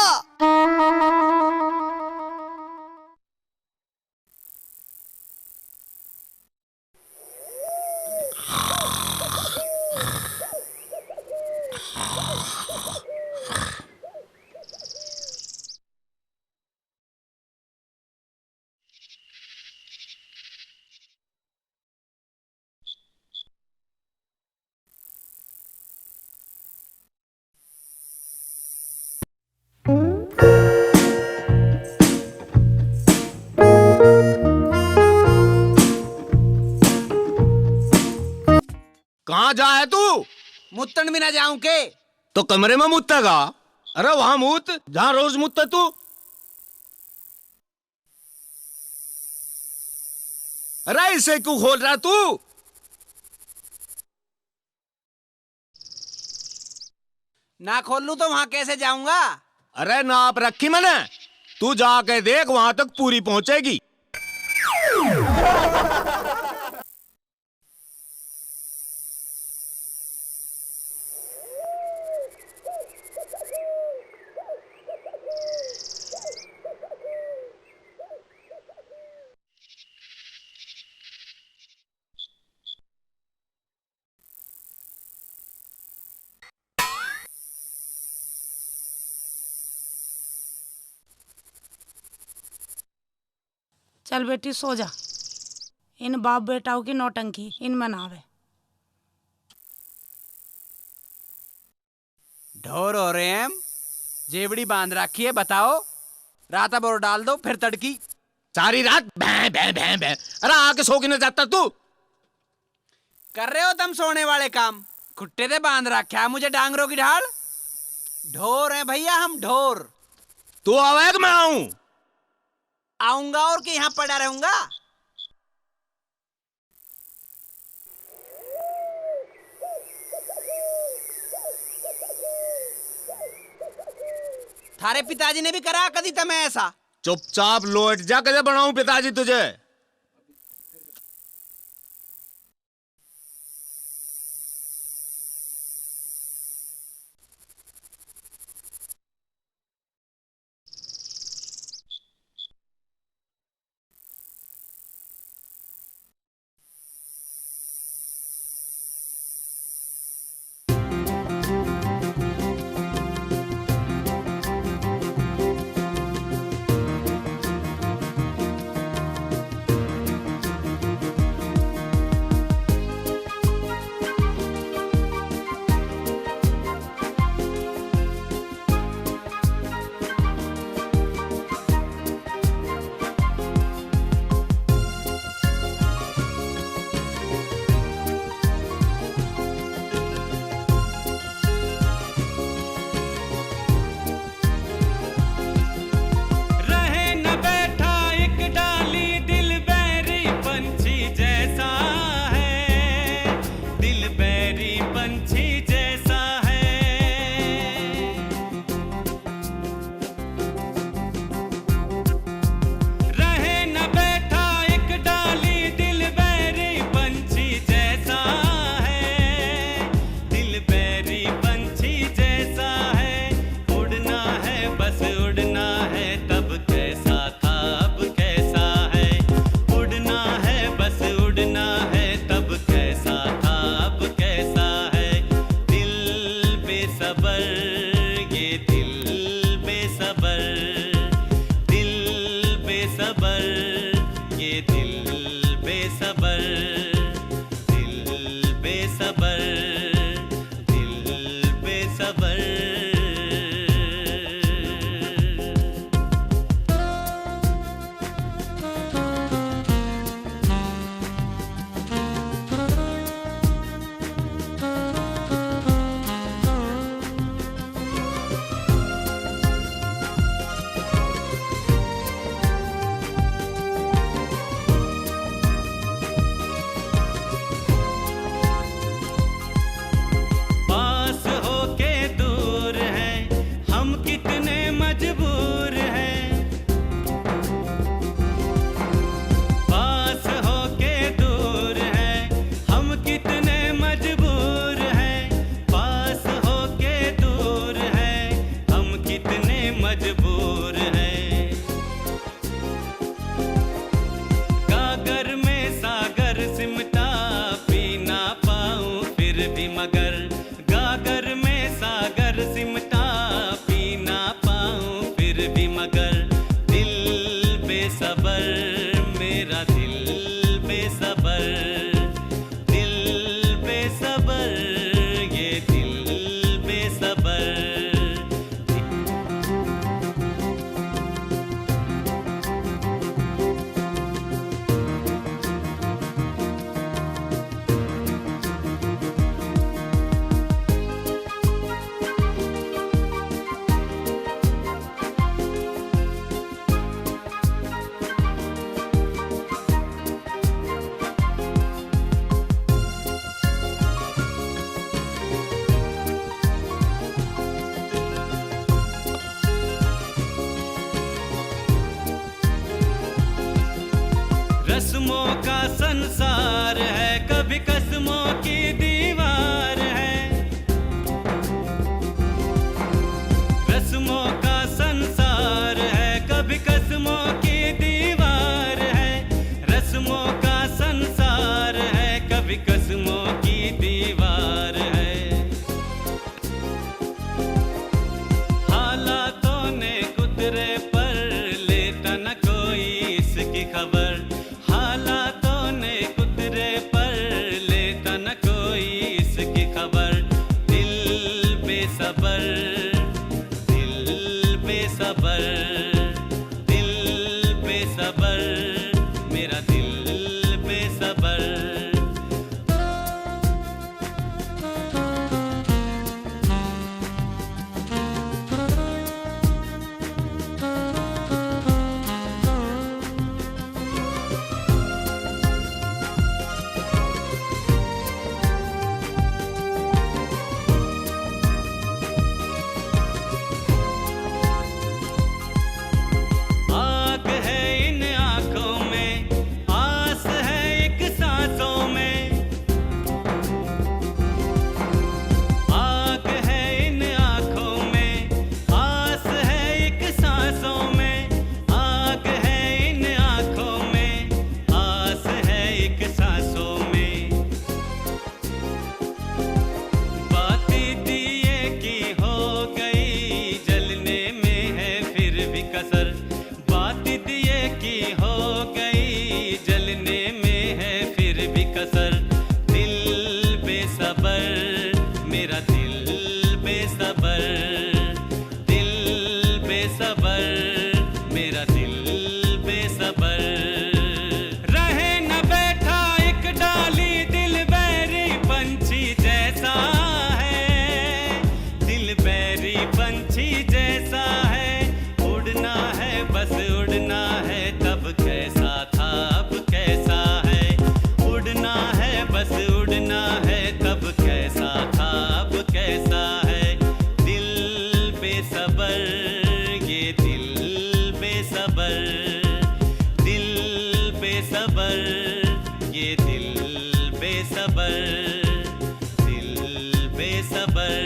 कहाँ जा है तू? मुत्तन भी ना जाऊं के? तो कमरे में मुत्तेगा। अरे वहां मुत जहां रोज मुत्ते तू। अरे इसे क्यों खोल रहा तू? ना खोल लूं तो वहां कैसे जाऊंगा? अरे नाप रखी मैंने, तू जाके देख, वहां तक पूरी पहुंचेगी। चल बेटी सो जा। इन बाप बेटाओं की नौटंकी इनमें ना आवे। ढोर हो रहे हैं, जेबड़ी बांध रखी है, बताओ। राता बोर डाल दो फिर तड़की। सारी रात भैं भैं भैं भैं। अरे आके सो के न जाता तू? कर रहे हो तुम सोने वाले काम। खुट्टे से बांध रखा है मुझे डांगरों की ढाल। ढोर हैं भैया हम, ढोर। तू आवे कि मैं आऊं? आऊंगा और कि यहाँ पड़ा रहूंगा। थारे पिताजी ने भी करा कदी तमें ऐसा? चुपचाप लौट जा, कैसे बनाऊं पिताजी तुझे? बेसबर, दिल बेसबर,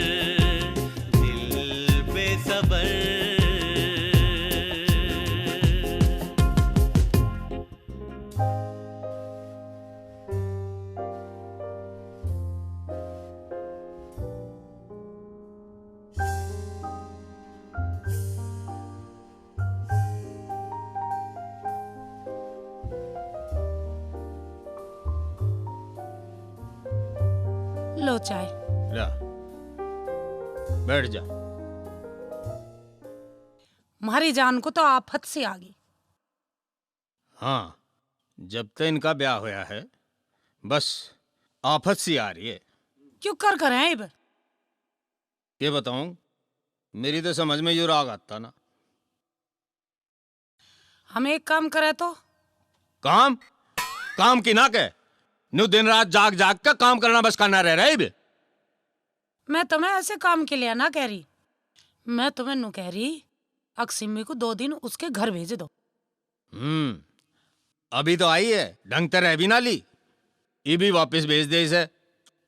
दिल बेसबर। लो चाय। जा, बैठ जा। हमारी जान को तो आफत से आ गई। हाँ, जब तक इनका ब्याह होया है बस आफत सी आ रही है। क्यों कर कर हैं इब? ये बताऊं, मेरी तो समझ में यूं राग आता ना। हम एक काम करे तो? काम काम की ना के नु दिन रात जाग जाग कर काम करना बस करना रह रहा है बे। मैं तुम्हें ऐसे काम के लिए ना कह रही, मैं तुम्हें नु कह रही अक्सिमी को 2 दिन उसके घर भेज दो। अभी तो आई है, ढंग से रह भी ना ली, ये भी वापस भेज दे इसे।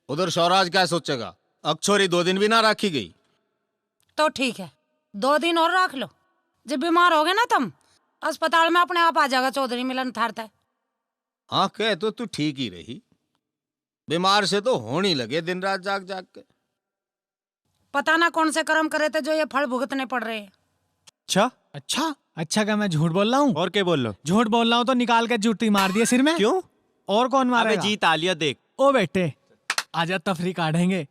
उधर शौराज क्या सोचेगा, अक्षोरी 2 दिन भी ना रखी गई। तो ठीक है, 2 दिन और रख लो। जब बीमार हो गए ना तुम, अस्पताल में अपने आप आ जाएगा चौधरी मिलन थारता है। हाँ कह तो तू ठीक ही रही, बीमार से तो होने लगे दिन रात जाग जाग के। पता ना कौन से कर्म करे थे जो ये फल भुगतने पड़ रहे हैं। अच्छा अच्छा अच्छा, क्या मैं झूठ बोल रहा हूँ? और क्या बोल लो? झूठ बोल रहा हूँ तो निकाल के जूती मार दिए सिर में। क्यों? और कौन मारेगा? अबे जीत आलिया देख। ओ बेटे, आजा तफरी काटेंगे।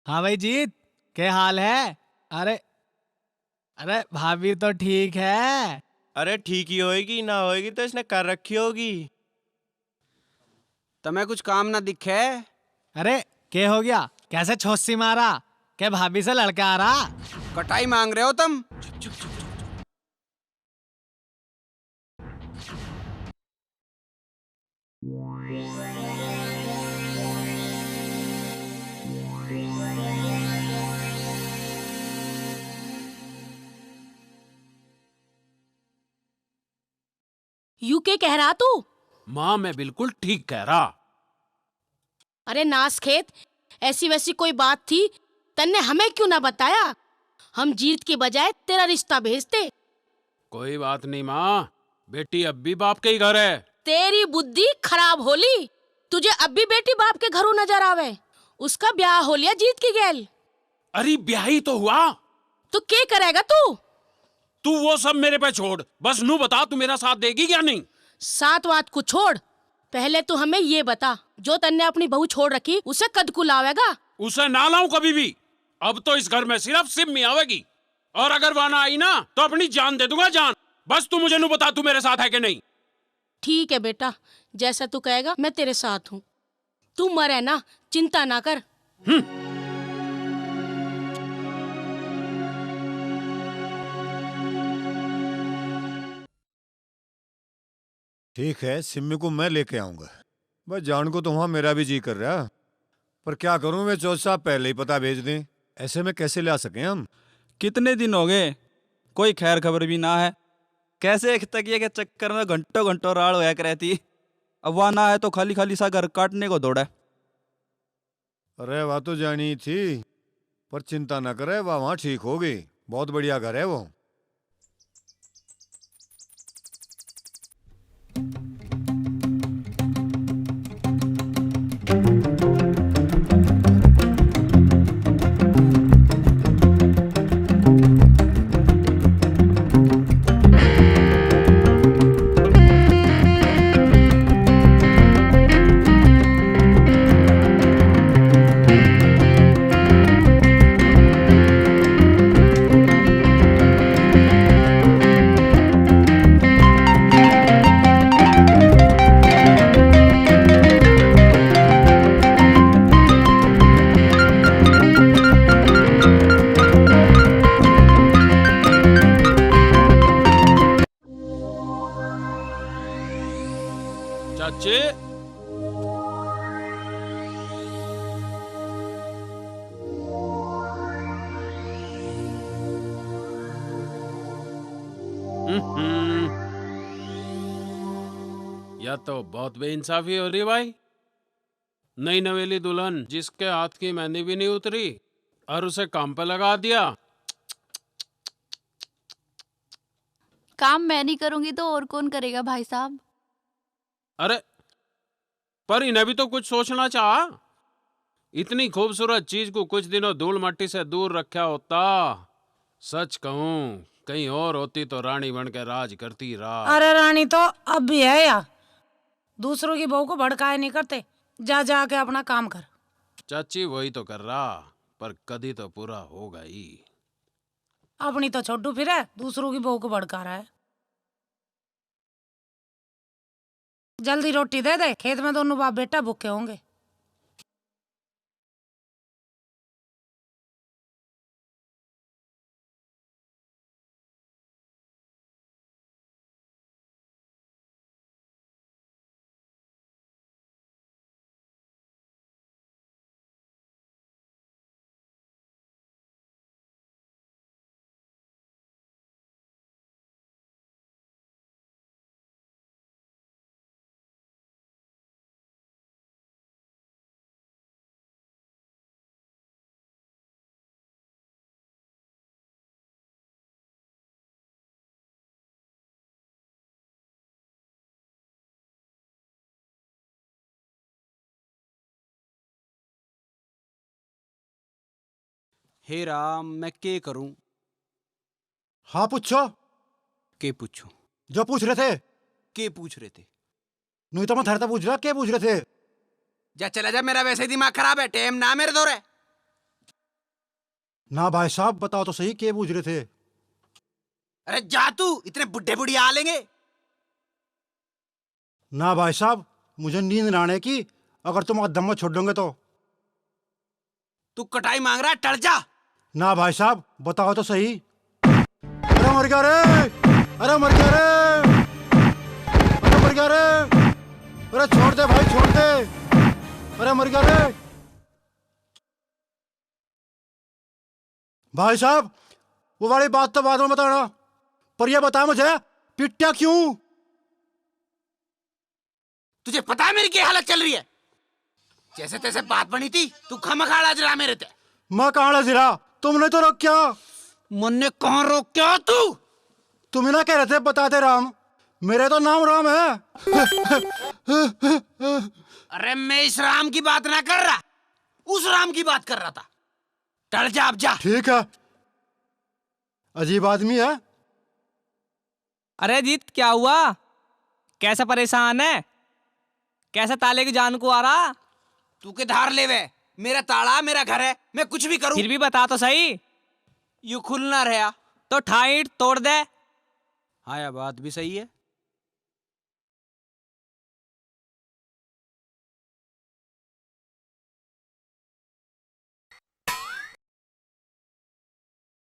हाँ भाई जीत, क्या हाल है? अरे अरे भाभी तो ठीक है। अरे ठीक ही होएगी, ना होएगी तो इसने कर रखी होगी। तुम्हें कुछ काम ना दिखे? अरे क्या हो गया? कैसे छोसी मारा? क्या भाभी से लड़का आ रहा? कटाई मांग रहे हो तुम? यू के कह रहा तू? माँ मैं बिल्कुल ठीक कह रहा। अरे नास खेत, ऐसी वैसी कोई बात थी तन्ने हमें क्यों ना बताया? हम जीत के बजाय तेरा रिश्ता भेजते। कोई बात नहीं माँ, बेटी अब भी बाप के ही घर है। तेरी बुद्धि खराब होली, तुझे अब भी बेटी बाप के घरों नजर आवे। उसका ब्याह हो लिया जीत की गैल। अरे ब्याह ही तो हुआ। तो क्या करेगा तू? तू वो सब मेरे पे छोड़, बस नू बता तू मेरा साथ देगी क्या नहीं? सात बात को छोड़, पहले तू हमें ये बता, जो तन्ने अपनी बहू छोड़ रखी उसे कद को लावेगा? उसे ना लाऊं कभी भी। अब तो इस घर में सिर्फ सिम्मी आवेगी, और अगर वहां ना आई ना तो अपनी जान दे दूंगा, जान। बस तू मुझे नू बता तू मेरे साथ है कि नहीं। ठीक है बेटा, जैसा तू कहेगा मैं तेरे साथ हूँ। तू मरे ना, चिंता ना कर। ठीक है, सिम्मी को मैं लेके आऊंगा। बस जान को तो वहां मेरा भी जी कर रहा, पर क्या करूं, वे चौथ साहब पहले ही पता भेज दें। ऐसे में कैसे ला सके हम? कितने दिन हो गए, कोई खैर खबर भी ना है। कैसे एक तकिए के चक्कर में घंटों घंटों राड़ होया रहती। अब वहां ना है तो खाली खाली सा घर काटने को दौड़ा। अरे वह तो जानी थी, पर चिंता न करे, वह वहां ठीक होगी। बहुत बढ़िया घर है वो। चाचे, या तो बहुत बेइंसाफी हो रही भाई। नई नवेली दुल्हन जिसके हाथ की मेहंदी भी नहीं उतरी और उसे काम पे लगा दिया। काम मैं नहीं करूंगी तो और कौन करेगा भाई साहब? अरे पर इन्हें भी तो कुछ सोचना चाहा। इतनी खूबसूरत चीज को कुछ दिनों धूल मट्टी से दूर रखा होता। सच कहूं कहीं और होती तो रानी बन के राज करती राज। अरे रानी तो अब भी है या दूसरों की बहू को भड़काए नहीं करते। जा जा के अपना काम कर। चाची वही तो कर रहा, पर कभी तो पूरा होगा ही। अपनी तो छोटू फिर है, दूसरों की बहू को भड़का रहा है। जल्दी रोटी दे दे, खेत में दोनों बाप बेटा भूखे होंगे। हे राम, मैं के करूं? हाँ पूछो। के पूछूं? जो पूछ रहे थे। के पूछ रहे थे? नहीं तो मैं थारता पूछ रहा, के पूछ रहे थे? जा चला जा, मेरा वैसे ही दिमाग खराब है। टेम ना मेरे दौरे। ना भाई साहब बताओ तो सही, के पूछ रहे थे? अरे जा तू, इतने बुढ़े बुढ़ी आ लेंगे। ना भाई साहब मुझे नींद ना आने की, अगर तुम दम में छोड़ दोगे तो। तू कटाई मांग रहा है, टल जा। ना भाई साहब बताओ तो सही। अरे मर गया रे, अरे मर गया रे, अरे मर गया रे, अरे छोड़ दे भाई छोड़ दे, अरे मर गया रे। भाई साहब वो वाली बात तो बाद में बताना, पर यह बता मुझे पिट्टा क्यों? तुझे पता है मेरी क्या हालत चल रही है? जैसे तैसे बात बनी थी, तू खमखाड़ा जरा मेरे ते। मैं कहाँ जिरा, तुमने तो रोक क्या? मुन्ने कहाँ रोक क्या? तुम्हें ना कह रहे थे बताते राम, मेरे तो नाम राम है। अरे मैं इस राम की बात ना कर रहा, उस राम की बात कर रहा था। टल जा अब जा। ठीक है, अजीब आदमी है। अरे जीत क्या हुआ? कैसा परेशान है? कैसा ताले की जान को आ रहा? तू के धार ले वे, मेरा ताला मेरा घर है, मैं कुछ भी करूं। फिर भी बता तो सही। यू खुलना रहा तो ठाईट तोड़ दे। हाँ यह बात भी सही है।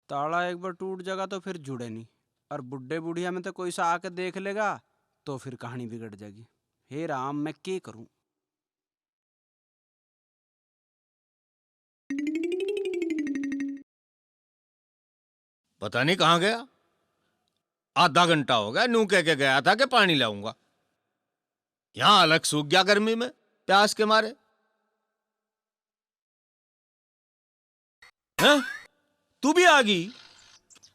ताला एक बार टूट जाएगा तो फिर जुड़े नहीं, और बुढ़े बुढ़िया में तो कोई सा आके देख लेगा तो फिर कहानी बिगड़ जाएगी। हे राम, मैं क्या करूं? पता नहीं कहाँ गया। आधा घंटा हो गया, नू कह के गया था कि पानी लाऊंगा। यहां अलग सूख गया गर्मी में प्यास के मारे। हैं? तू भी आ गई?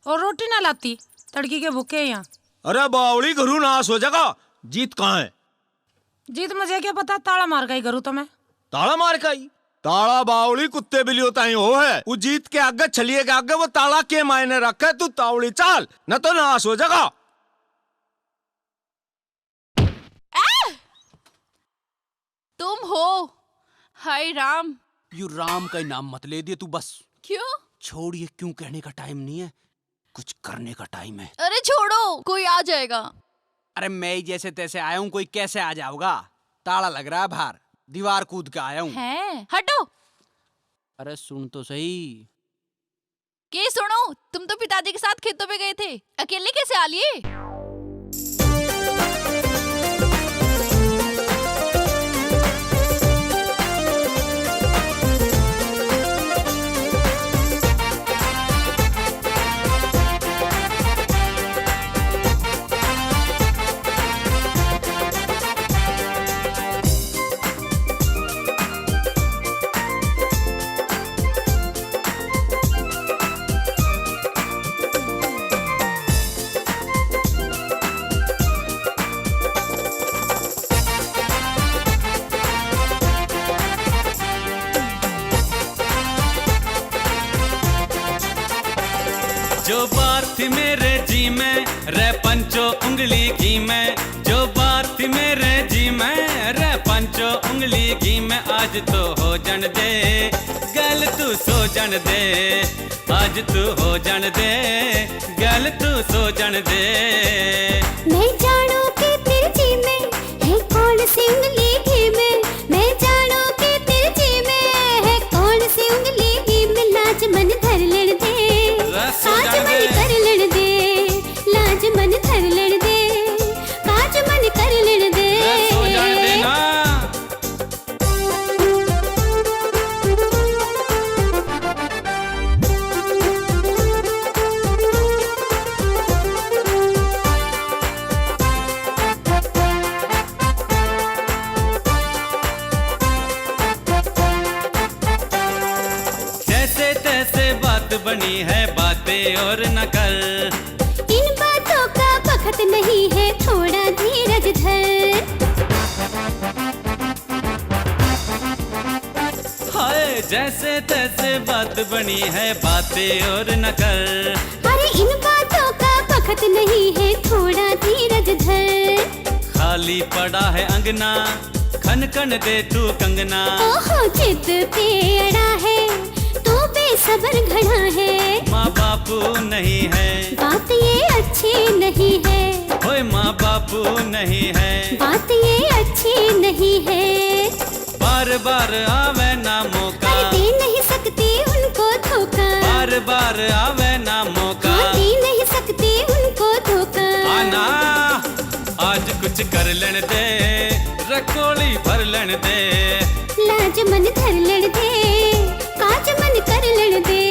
और रोटी ना लाती, तड़की के भूखे हैं यहाँ। अरे बावड़ी घरू नाश हो जाएगा। जीत कहाँ है? जीत मुझे क्या पता, ताला मार का ही करूँ तो मैं। ताला मार का ही? ताला बावड़ी कुत्ते बिल्ली होता ही हो है। वो जीत के आगे छलिए के आगे वो ताला के मायने रखे। तू तावड़ी चाल न तो नाश हो जाएगा। तुम हो? हाय राम। यू राम का ही नाम मत ले दिए तू बस। क्यों? छोड़, ये क्यों कहने का टाइम नहीं है, कुछ करने का टाइम है। अरे छोड़ो, कोई आ जाएगा। अरे मैं ही जैसे तैसे आया हूँ, कोई कैसे आ जाओगा? ताला लग रहा है बाहर, दीवार कूद के आया हूँ। हैं? हटो। अरे सुन तो सही। के सुनो, तुम तो पिताजी के साथ खेतों पे गए थे, अकेले कैसे आ लिए? जो बात थी मेरे जी में रे पंचो उंगली घी में, जो बात थी मेरे जी में रे पंचो उंगली घी में, आज तो हो जन दे गल तू सो जन दे, आज तू हो जन दे गल तू सो जन दे। मैं जानू कि तेरे जी में है कौन सी उंगली घी में, मैं जानू कि तेरे जी में है कौन सी उंगली घी में, लाज मन धर लड़ दे, काज मन कर लड़ दे, लाज मन धर लड़ दे, काज मन कर लड़ दे। सो जान देना। जैसे तैसे बात बनी है बातें और नकल, इन बातों का वक्त नहीं है थोड़ा धीरज धर, हाय जैसे तैसे बात बनी है बातें और नकल, अरे इन बातों का वक्त नहीं है थोड़ा धीरज धर, खाली पड़ा है अंगना खन खन दे तू कंगना, ओहो चित पे अड़ा है तू बेसबर घड़ा है, माँ बापू नहीं है बात ये अच्छी नहीं है, ओए माँ बापू नहीं है बात ये अच्छी नहीं है, बार बार आवे ना मौका, अरे दे नहीं सकती उनको धोखा, बार बार आवे ना मौका, हाँ, दे नहीं सकती उनको धोखा, आना आज कुछ कर लेने दे रकोली भर लेने दे, लाज मन धर लड़ दे, काज मन कर लड़ दे।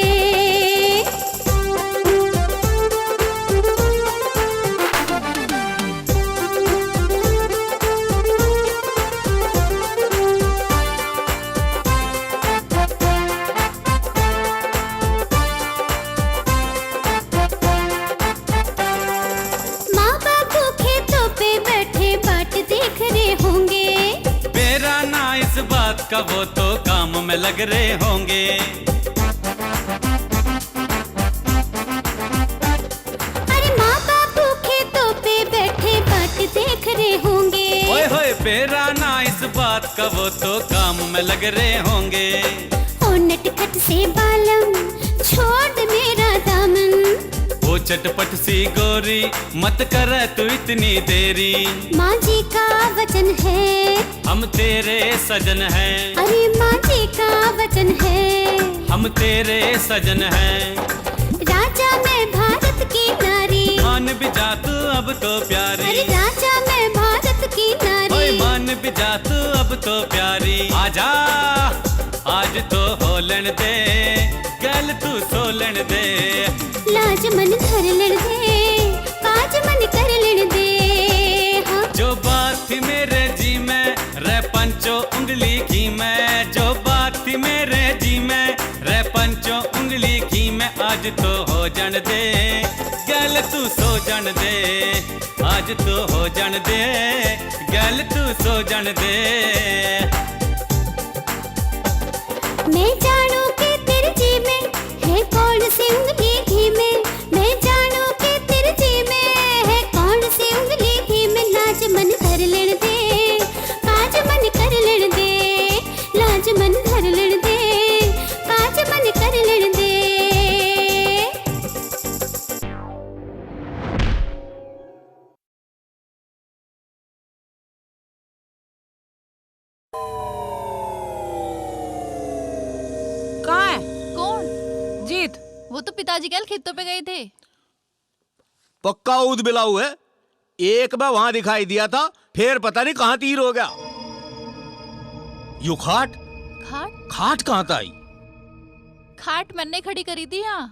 माँ बापू खेतों पे बैठे बाट देख रहे होंगे, मेरा ना इस बात का वो तो काम में लग रहे होंगे, अरे माँ बापू खेतों पे बैठे बाट देख रहे होंगे, ओए होए मेरा ना इस बात का वो तो काम में लग रहे होंगे, ओ नटखट से बालम छोड़ मेरा दामन, वो चटपट सी गोरी मत कर तू इतनी देरी, माँ जी का वचन है हम तेरे सजन हैं, अरे माँ जी का वचन है हम तेरे सजन हैं, राजा मैं भारत की नारी, मान भी जा तू अब तो प्यारी, अरे राजा मैं भारत की नारी, ओए मान भी जा तू अब तो प्यारी, आजा आज तो हो लेन दे गल तू सो लेन दे, लाज मन धर लड़ दे, काज मन कर लड़ दे, हाँ। जो बात थी मेरे जी में रे पंचो उंगली घी में, जो बात थी मेरे जी में रे पंचो उंगली घी में, आज तो हो जान दे गल तू सो जान दे, आज तो हो जान दे गल तू सो जान दे। मैं जानू कि तेरे जी में है कौन सी उंगली घी में, मैं जानू कि तेरे जी में है कौन सी उंगली घी में, लाज मन धर लड़ दे, काज मन कर लड़ दे, लाज मन धर लड़ दे, काज मन कर लड़ दे। कहाँ है कौन? जीत? वो तो पिताजी कल खेतों पे गए थे। पक्का ऊद बिलाऊ है, एक बार वहां दिखाई दिया था फिर पता नहीं कहां तीर हो गया। यू खाट खाट? खाट कहां था आई? खाट मैंने खड़ी करी थी यहाँ।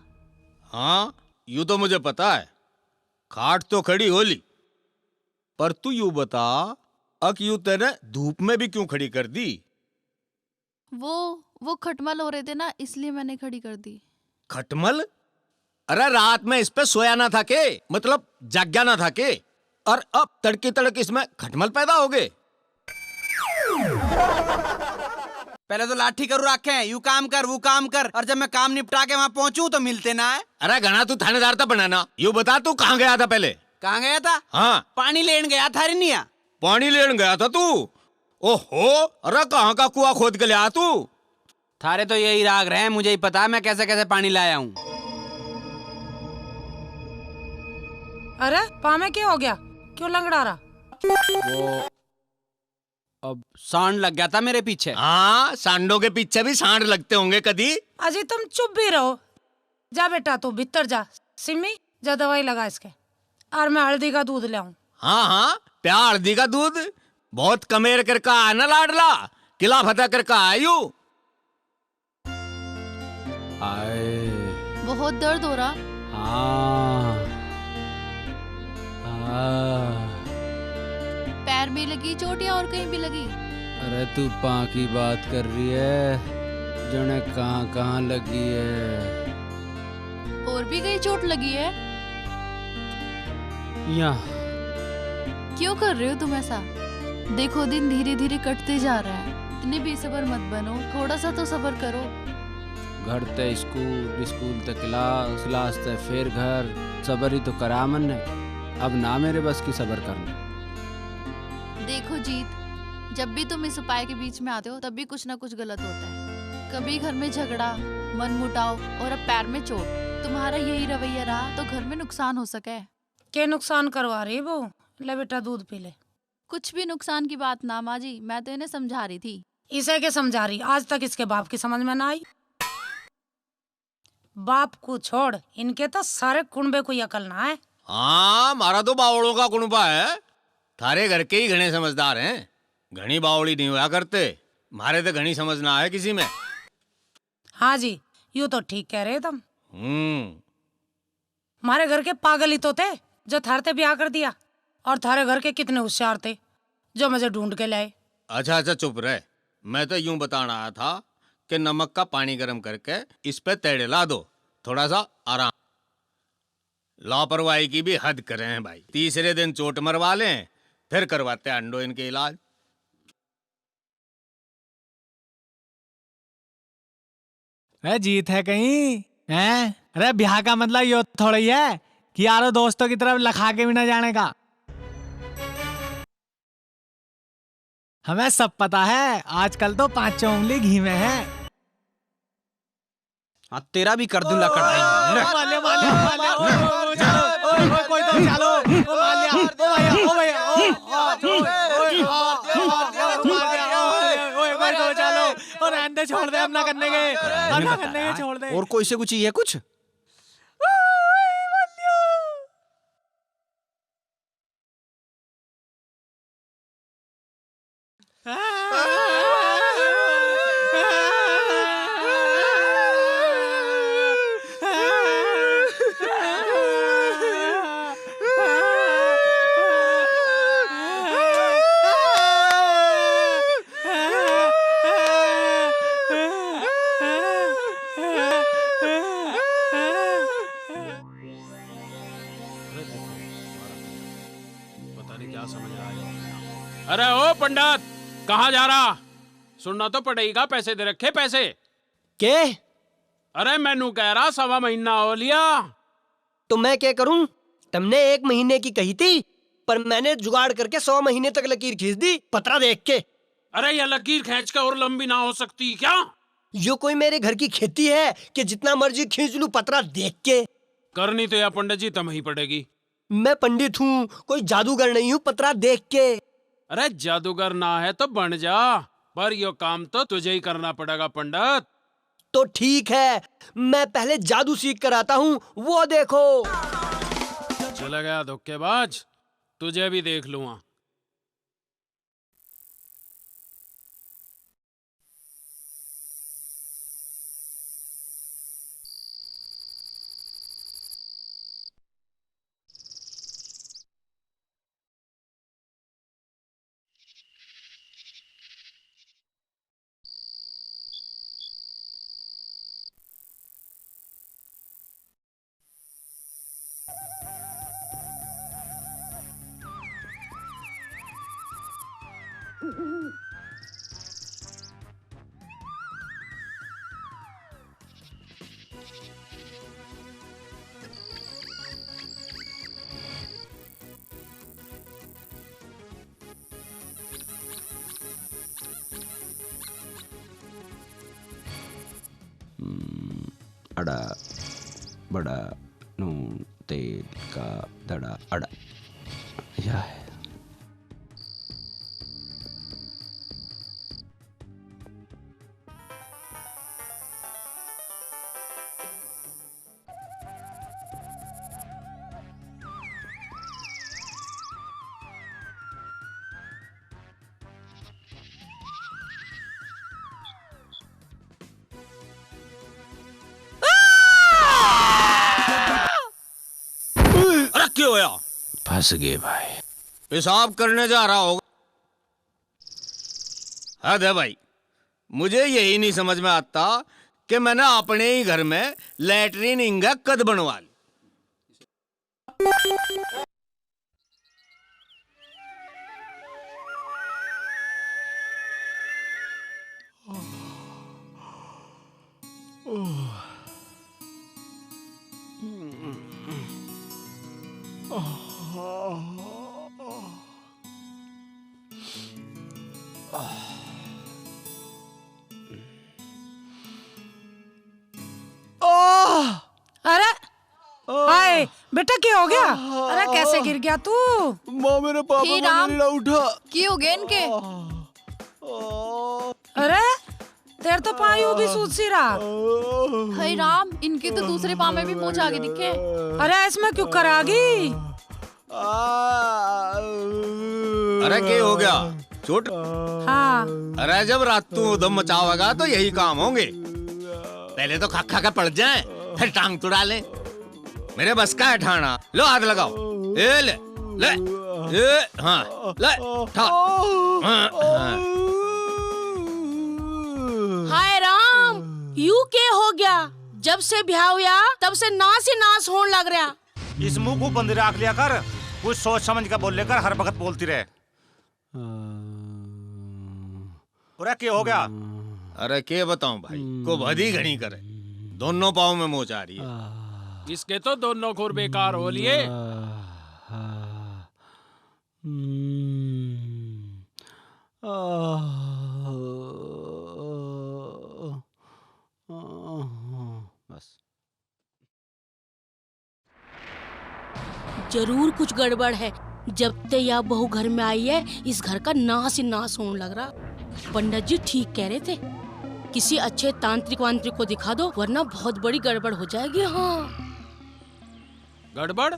हाँ यू तो मुझे पता है, खाट तो खड़ी होली, पर तू यू बता अक यू तेने धूप में भी क्यों खड़ी कर दी? वो खटमल हो रहे थे ना, इसलिए मैंने खड़ी कर दी। खटमल? अरे रात में इस पे सोया ना था के, मतलब जाग्या ना था के, और अब तड़के तड़क इसमें खटमल पैदा हो गए। पहले तो लाठी करू रखे हैं, यू काम कर वो काम कर, और जब मैं काम निपटा के वहाँ पहुँचूं तो मिलते ना है। अरे घना तू थानेदार था बनाना, यू बता तू कहाँ गया था पहले? कहाँ गया था? हाँ पानी लेन गया था रिनिया। पानी लेन गया था तू? ओहो, अरे कहाँ का कुआं खोद के लिया तू? थारे तो यही राग रहे हैं, मुझे ही पता है मैं कैसे कैसे पानी लाया हूँ। अरे पाँव में क्या हो गया, क्यों लंगड़ा रहा? वो अब सांड लग गया था मेरे पीछे। हाँ, सांडों के पीछे भी सांड लगते होंगे कदी। अजी तुम चुप भी रहो। जा बेटा तू भीतर जा, सिमी जा दवाई लगा इसके, और मैं हल्दी का दूध ले आऊं। हाँ हाँ, प्या हल्दी का दूध बहुत कमेर कर का है ना लाडला, किला फतेह कर का आयु। बहुत दर्द हो रहा? हाँ। पैर में लगी चोट या और कहीं भी लगी? अरे तू पाँ की बात कर रही है, जने कहाँ कहाँ लगी है। और भी कहीं चोट लगी है? यहाँ। क्यों कर रहे हो तुम ऐसा? देखो दिन धीरे धीरे कटते जा रहा है, इतने बेसब्र मत बनो, थोड़ा सा तो सब्र करो। घर ते स्कूल, स्कूल ते क्लास, क्लास ते फिर घर, सबर ही तो करा मन ने, अब ना मेरे बस की सबर करना। देखो जीत, जब भी तुम इस उपाय के बीच में आते हो तब भी कुछ ना कुछ गलत होता है। कभी घर में झगड़ा, मन मुटाव और अब पैर में चोट। तुम्हारा यही रवैया रहा तो घर में नुकसान हो सके। क्या नुकसान करवा रही वो? ले बेटा दूध पी ले। कुछ भी नुकसान की बात ना माँ जी, मैं तो इन्हें समझा रही थी। इसे के समझा रही? आज तक इसके बाप की समझ में ना आई। बाप को छोड़, इनके तो सारे कुनबे को अकल ना है। हाँ, मारा तो बावड़ों का कुनबा है, थारे घर के ही घने समझदार हैं, घनी बावड़ी नहीं हुआ करते, मारे तो घनी समझ ना है किसी में। हाँ जी, यूं तो ठीक कह रहे तुम। हमारे घर के पागल ही तो थे जो थारते ब्याह कर दिया, और थारे घर के कितने होशियार थे जो मुझे ढूंढ के लाए। अच्छा अच्छा चुप रहे, मैं तो यूं बताना आया था कि नमक का पानी गर्म करके इस पे तेड़े ला दो, थोड़ा सा आराम। लापरवाही की भी हद करें हैं भाई, तीसरे दिन चोट मरवा लें फिर करवाते हैं अंडो इनके इलाज। अरे जीत है कहीं हैं? अरे ब्याह का मतलब ये थोड़ा ही है कि यारो दोस्तों की तरफ लखा के भी ना जाने का। हमें सब पता है, आजकल तो 5 उंगली घी में है। हाँ तेरा भी कर दूंगा कढ़ाई। कोई तो चलो, छोड़ दे, हम ना करने के, छोड़ दे। और कोई से कुछ ही है कुछ? अरे ओ पंडित, कहाँ जा रहा? सुनना तो पड़ेगा, पैसे दे रखे पैसे के? अरे मैनू कह रहा 1.25 महीना हो लिया। तो मैं क्या करूं? तुमने 1 महीने की कही थी, पर मैंने जुगाड़ करके 100 महीने तक लकीर खींच दी पतरा देख के। अरे ये लकीर खींच के और लंबी ना हो सकती क्या? यो कोई मेरे घर की खेती है कि जितना मर्जी खींच लूं पतरा देख के? करनी तो या पंडित जी तुम ही पड़ेगी। मैं पंडित हूँ, कोई जादूगर नहीं हूँ पतरा देख के। अरे जादूगर ना है तो बन जा, पर यो काम तो तुझे ही करना पड़ेगा पंडित। तो ठीक है, मैं पहले जादू सीख कर आता हूँ, वो देखो। चला गया धोखेबाज, तुझे भी देख लूंगा। अड़ा बड़ा नून तेल का दड़ा अड़ा यह है। अरे क्यों होया? फंस गए भाई। पेशाब करने जा रहा होगा। हद है भाई, मुझे यही नहीं समझ में आता कि मैंने अपने ही घर में लैट्रीन इंगा कद बनवा ली। अरे हाय बेटा, क्या हो गया? अरे कैसे गिर गया तू? माँ मेरे पापा हे को राम, मेरा उठा। की हो गया इनके? अरे तेरे तो पायू भी सूझ सी रहा। हे राम, इनके तो दूसरे पाँव में भी मोच आगे दिखे। अरे इसमें क्यों करागी? अरे क्या हो गया? चोट? हाँ। अरे जब रात तू दम मचावेगा तो यही काम होंगे। पहले तो खा खा के पड़ जाए, फिर टांग तुड़ा ले। मेरे बस का है ठाना। लो हाथ लगाओ। ए ले ले ए हाँ ले ठा। हाय राम, यू के हो गया? जब से ब्याह हुआ तब से नाश ही नाश होने लग रहा। इस मुंह को बंद रख लिया कर, कुछ सोच समझ कर बोल लेकर हर वक्त बोलती रहे। पूरा क्या हो गया? अरे क्या बताऊं भाई, को भदी घनी करे, दोनों पाँव में मोच आ रही है। इसके तो दोनों खुर बेकार हो लिए। बस जरूर कुछ गड़बड़ है। जब ते यह बहू घर में आई है, इस घर का नाश ही नाश होने लग रहा। पंडित जी ठीक कह रहे थे, किसी अच्छे तांत्रिक वांत्रिक को दिखा दो, वरना बहुत बड़ी गड़बड़ हो जाएगी। हाँ गड़बड़?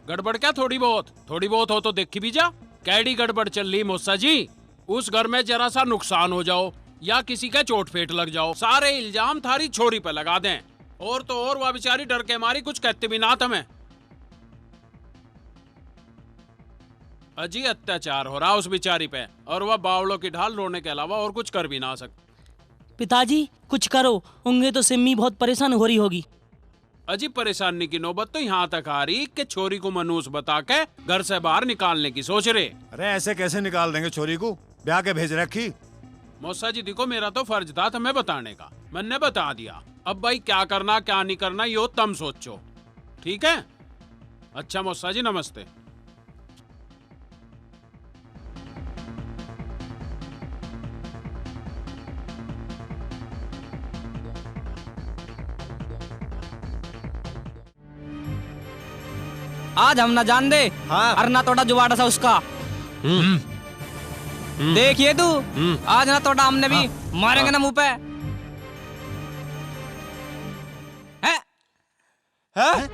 गड़बड़ क्या थोड़ी बहुत हो तो देखी भी जा। कैडी गड़बड़ चल रही मौसा जी? उस घर में जरा सा नुकसान हो जाओ या किसी का चोट फेट लग जाओ, सारे इल्जाम थारी छोरी पे लगा दें। और तो और वह बेचारी डर के मारी कुछ कहते भी ना तुम्हें। अजी अत्याचार हो रहा उस बेचारी पे, और वह बावड़ों की ढाल रोने के अलावा और कुछ कर भी ना सकती। पिताजी कुछ करो, होंगे तो सिम्मी बहुत परेशान हो रही होगी। अजी परेशानी की नौबत तो यहाँ तक आ रही कि छोरी को मनूस बता के घर से बाहर निकालने की सोच रहे। अरे ऐसे कैसे निकाल देंगे छोरी को? ब्याह के भेज रखी। मौसा जी देखो, मेरा तो फर्ज था तुम्हें बताने का, मैंने बता दिया। अब भाई क्या करना क्या नहीं करना यो तुम सोचो, ठीक है? अच्छा मौसा जी नमस्ते। आज हम ना जान दे। हाँ। अरे तोड़ा जुबाड़ा सा उसका। देखिए तू, आज ना तोड़ा हमने भी मारेंगे ना मुंह पे। है?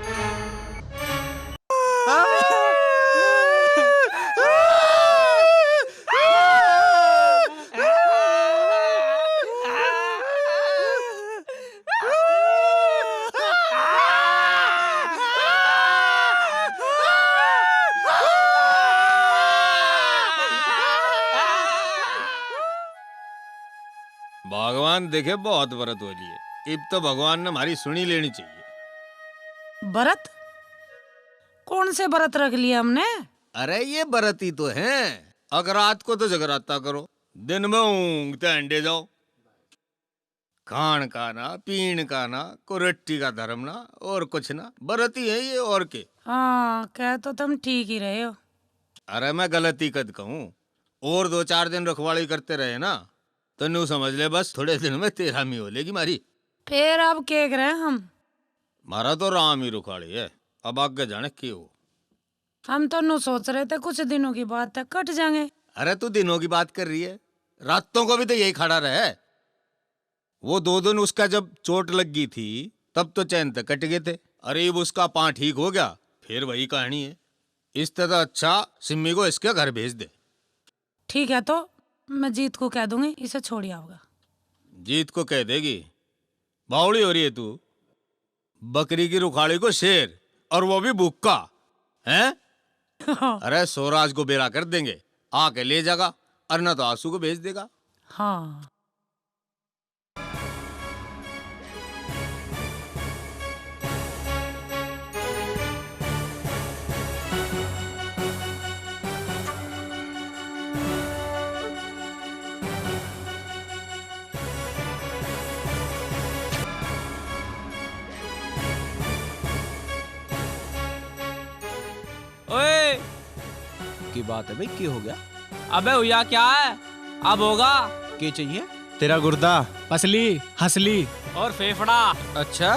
भगवान देखे बहुत व्रत हो लिए, अब तो भगवान ने हमारी सुनी लेनी चाहिए। व्रत? कौन से व्रत रख लिए हमने? अरे ये व्रत ही तो हैं। अगर रात को तो जगराता करो, दिन में ऊँघते अंडे जाओ, खान का ना पीन का ना कुरट्टी का धर्म ना और कुछ ना, व्रत ही है ये और के। हाँ कह तो तुम ठीक ही रहे हो। अरे मैं गलती कद कहूँ, और 2-4 दिन रखवाली करते रहे ना तो नू समझ ले बस थोड़े दिन में 13वीं हो लेगी मारी। फिर अब क्या करें हम? मारा तो राम ही रुखाड़ी है, अब आगे जाने क्यों। हम तो नो सोच रहे थे कुछ दिनों की बात है कट जाएंगे। अरे तू दिनों की बात कर रही है, रातों को भी तो यही खड़ा रहे। वो 2 दिन उसका जब चोट लग गई थी तब तो चैन तक कट गए थे। अरे अब उसका पाँव ठीक हो गया फिर वही कहानी है। इस तरह अच्छा सिम्मी को इसके घर भेज दे। ठीक है तो मैं जीत को कह दूंगी इसे छोड़ आओगा। जीत को कह देगी? बावड़ी हो रही है तू। बकरी की रुखाड़ी को शेर और वो भी भूखा हैं? अरे स्वराज को बेरा कर देंगे, आके ले जाएगा, और ना तो आंसू को भेज देगा। हाँ ओए की बात है भाई, की हो गया? अबे हुआ क्या है? अब होगा। क्या चाहिए? तेरा गुर्दा, पसली, हसली और फेफड़ा। अच्छा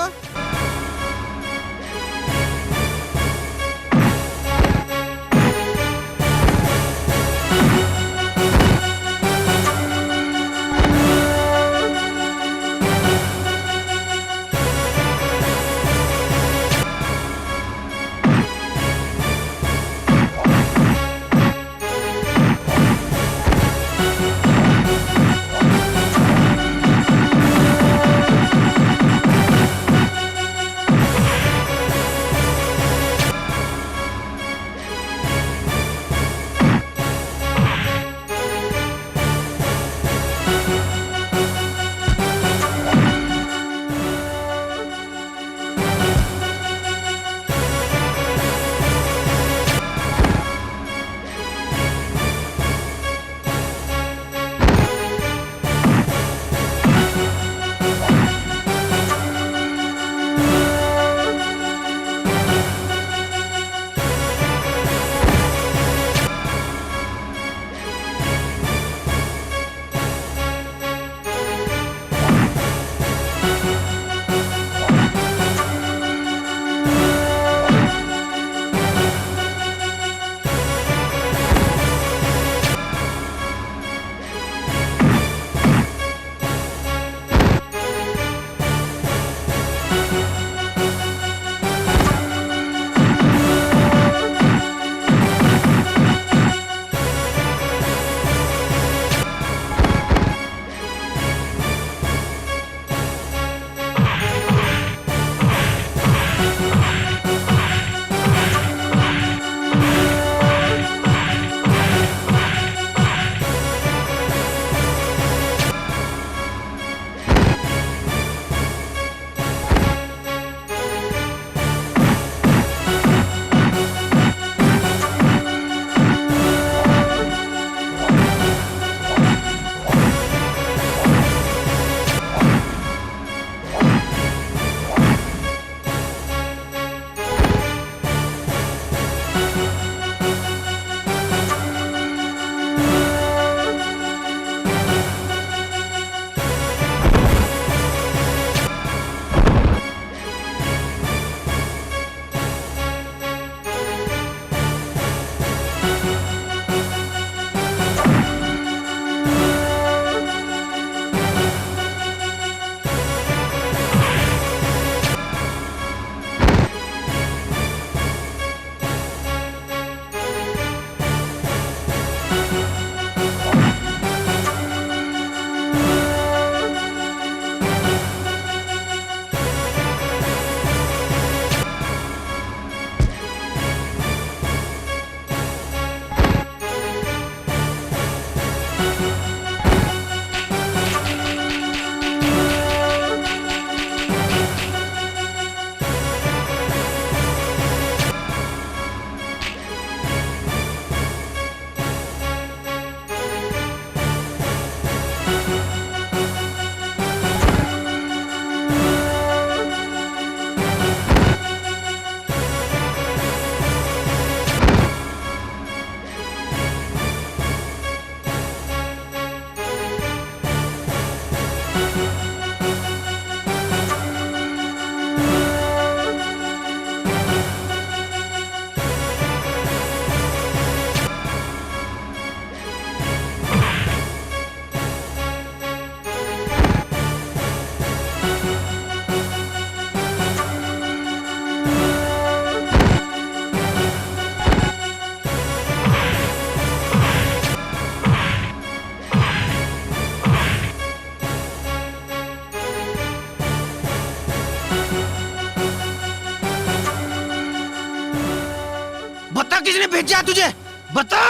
किसने भेजा तुझे? बता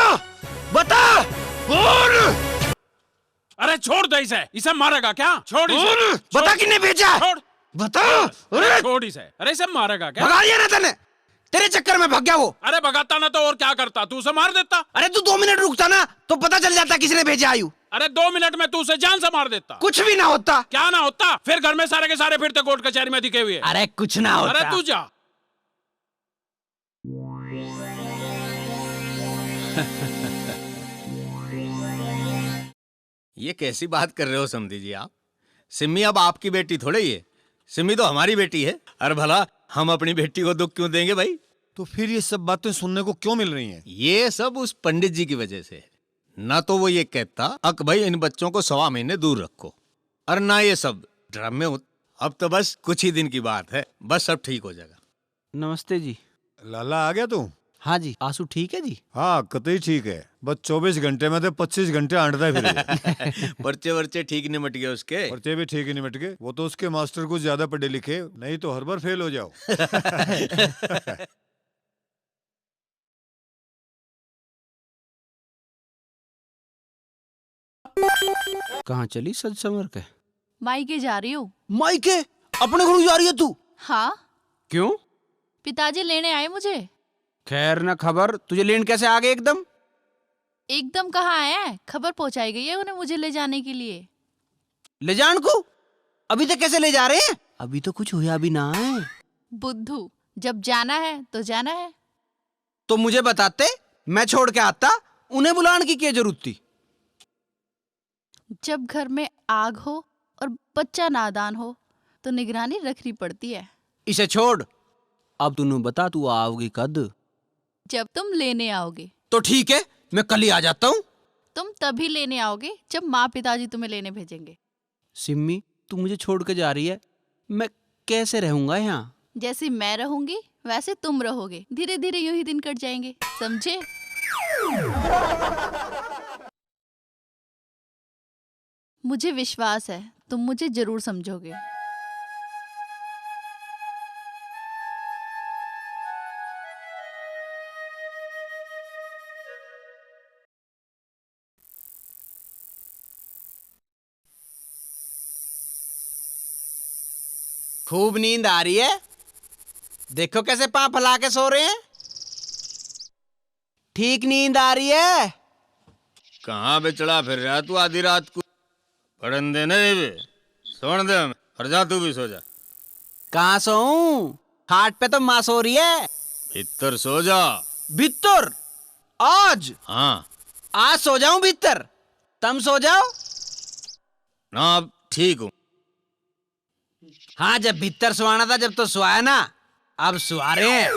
बता बोल। अरे छोड़ दे इसे मारेगा क्या? छोड़ इसे। बता किसने भेजा? छोड़ बता। अरे छोड़ इसे। अरे इसे मारेगा क्या? भगा दिया ना तूने, तेरे चक्कर में भाग गया वो। अरे भगाता ना तो और क्या करता, तू उसे मार देता। अरे तू 2 मिनट रुकता ना तो पता चल जाता किसने भेजा आयु। अरे 2 मिनट में तू उसे जान से मार देता। कुछ भी ना होता। क्या ना होता? फिर घर में सारे के सारे फिरते कोर्ट कचहरी में दिखे हुए। अरे कुछ ना होता। अरे तू जा। ये कैसी बात कर रहे हो समधी जी आप? सिम्मी अब आपकी बेटी थोड़े ही है, सिम्मी तो हमारी बेटी है। अरे भला हम अपनी बेटी को दुख क्यों देंगे भाई? तो फिर ये सब बातें सुनने को क्यों मिल रही हैं? ये सब उस पंडित जी की वजह से है। ना तो वो ये कहता अक भाई इन बच्चों को 1.25 महीने दूर रखो, और ना ये सब ड्रामे होते। अब तो बस कुछ ही दिन की बात है, बस सब ठीक हो जाएगा। नमस्ते जी। लाला आ गया तू? हाँ जी। आंसू ठीक है जी? हाँ कतई ठीक है, बस 24 घंटे में तो 25 घंटे आंटता फिर। पर्चे वर्चे ठीक निमट गए उसके? पर्चे भी ठीक ही निमट गए। वो तो उसके मास्टर कुछ ज्यादा पढ़े लिखे, नहीं तो हर बार फेल हो जाओ। कहाँ चली सज संवर के? मायके जा रही हूँ। मायके? अपने घर जा रही है तू? हाँ। क्यों? पिताजी लेने आए मुझे। खैर ना खबर, तुझे लेन कैसे आ गए एकदम? एकदम कहाँ आए हैं, खबर पहुंचाई गई है उन्हें मुझे ले जाने के लिए। ले जान को? अभी तक कैसे ले जा रहे हैं? अभी तो कुछ हुआ भी ना है। बुद्धू, जब जाना है तो जाना है। तो मुझे बताते, मैं छोड़ के आता, उन्हें बुलाने की क्या जरूरत थी? जब घर में आग हो और बच्चा नादान हो तो निगरानी रखनी पड़ती है। इसे छोड़, अब तूने बता तू आओगी कद? जब तुम लेने आओगे। तो ठीक है, मैं कल ही आ जाता हूँ। तुम तभी लेने आओगे जब माँ पिताजी तुम्हें लेने भेजेंगे। सिम्मी, तू मुझे छोड़ के जा रही है, मैं कैसे रहूंगा यहाँ? जैसे मैं रहूंगी वैसे तुम रहोगे, धीरे धीरे यूं ही दिन कट जाएंगे, समझे? मुझे विश्वास है तुम मुझे जरूर समझोगे। खूब नींद आ रही है, देखो कैसे पांव फैला के सो रहे हैं। ठीक नींद आ रही है? कहाँ पे चढ़ा फिर रहा तू आधी रात को? पढ़न दे नहीं बे, सोन दे हमें, और जा तू भी सो जा। कहाँ सोऊं? खाट पे तो माँ सो रही है। भीतर सो जा। भीतर? आज? हाँ। आज सो जाऊं भीतर? तुम सो जाओ ना, अब ठीक हूँ। हाँ, जब भीतर सुहाना था जब तो सुहाया ना, अब सुहा रहे हैं।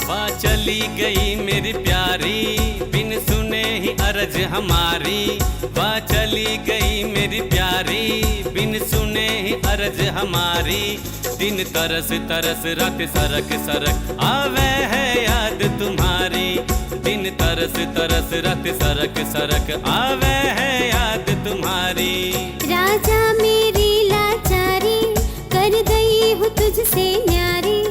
वाह चली गई मेरी प्यारी, बिन सुने ही अर्ज हमारी। वाह चली गई मेरी प्यारी, बिन सुने ही अर्ज हमारी। दिन तरस तरस रात सरक सरक आवे है याद तुम्हारी। दिन तरस तरस रात सरक सरक आवे है याद तुम्हारी। राजा मेरी लाचारी कर गई हूँ तुझसे न्यारी।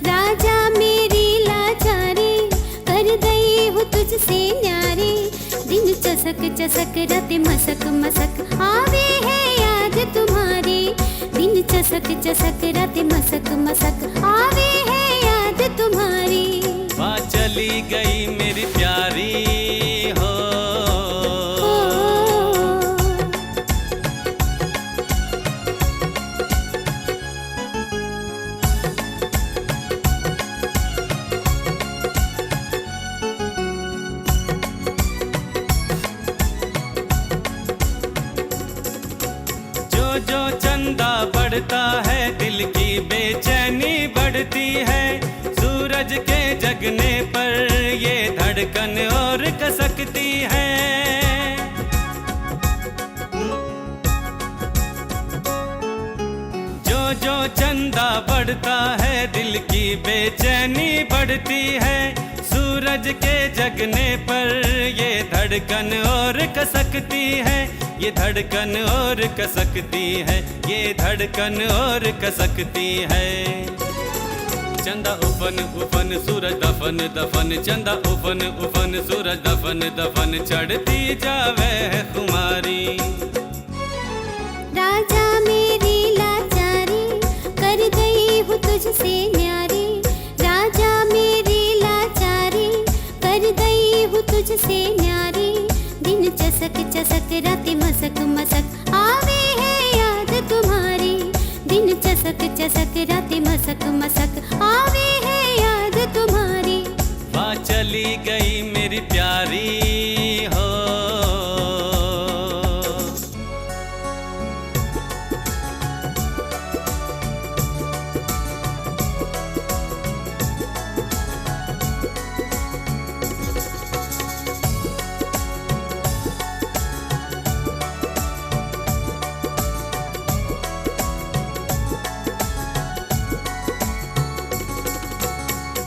राजा मेरी लाचारी कर गई हूँ तुझसे न्यारी। दिन चसक चसक रात मसक मसक आवे है याद तुम्हारी। दिन चसक चसक रात मसक मसक आवे है याद तुम्हारी। वाह चली गई मेरी प्यारी हो। जो चंदा बढ़ता है दिल की बेचैनी बढ़ती है। सूरज के जगने पर ये धड़कन और कसकती है। चंदा बढ़ता है, दिल की बेचैनी बढ़ती है। सूरज के जगने पर ये धड़कन और कसकती है, ये धड़कन और कसकती है, ये धड़कन और कसकती है। चंदा उफन उफन सूरज दफन दफन, चंदा उफन उफन सूरज दफन दफन, चढ़ती जावे है खुमारी। राजा मेरी लाचारी कर गई हूँ तुझसे न्यारी, राजा मेरी लाचारी कर गई हूँ तुझसे न्यारी। दिन चसक चसक रात मसक मसक आवे है याद तुम्हारी, दिन चसक चसक रात मसक मसक आवे है याद तुम्हारी। वहाँ चली गई मेरी प्यारी हो।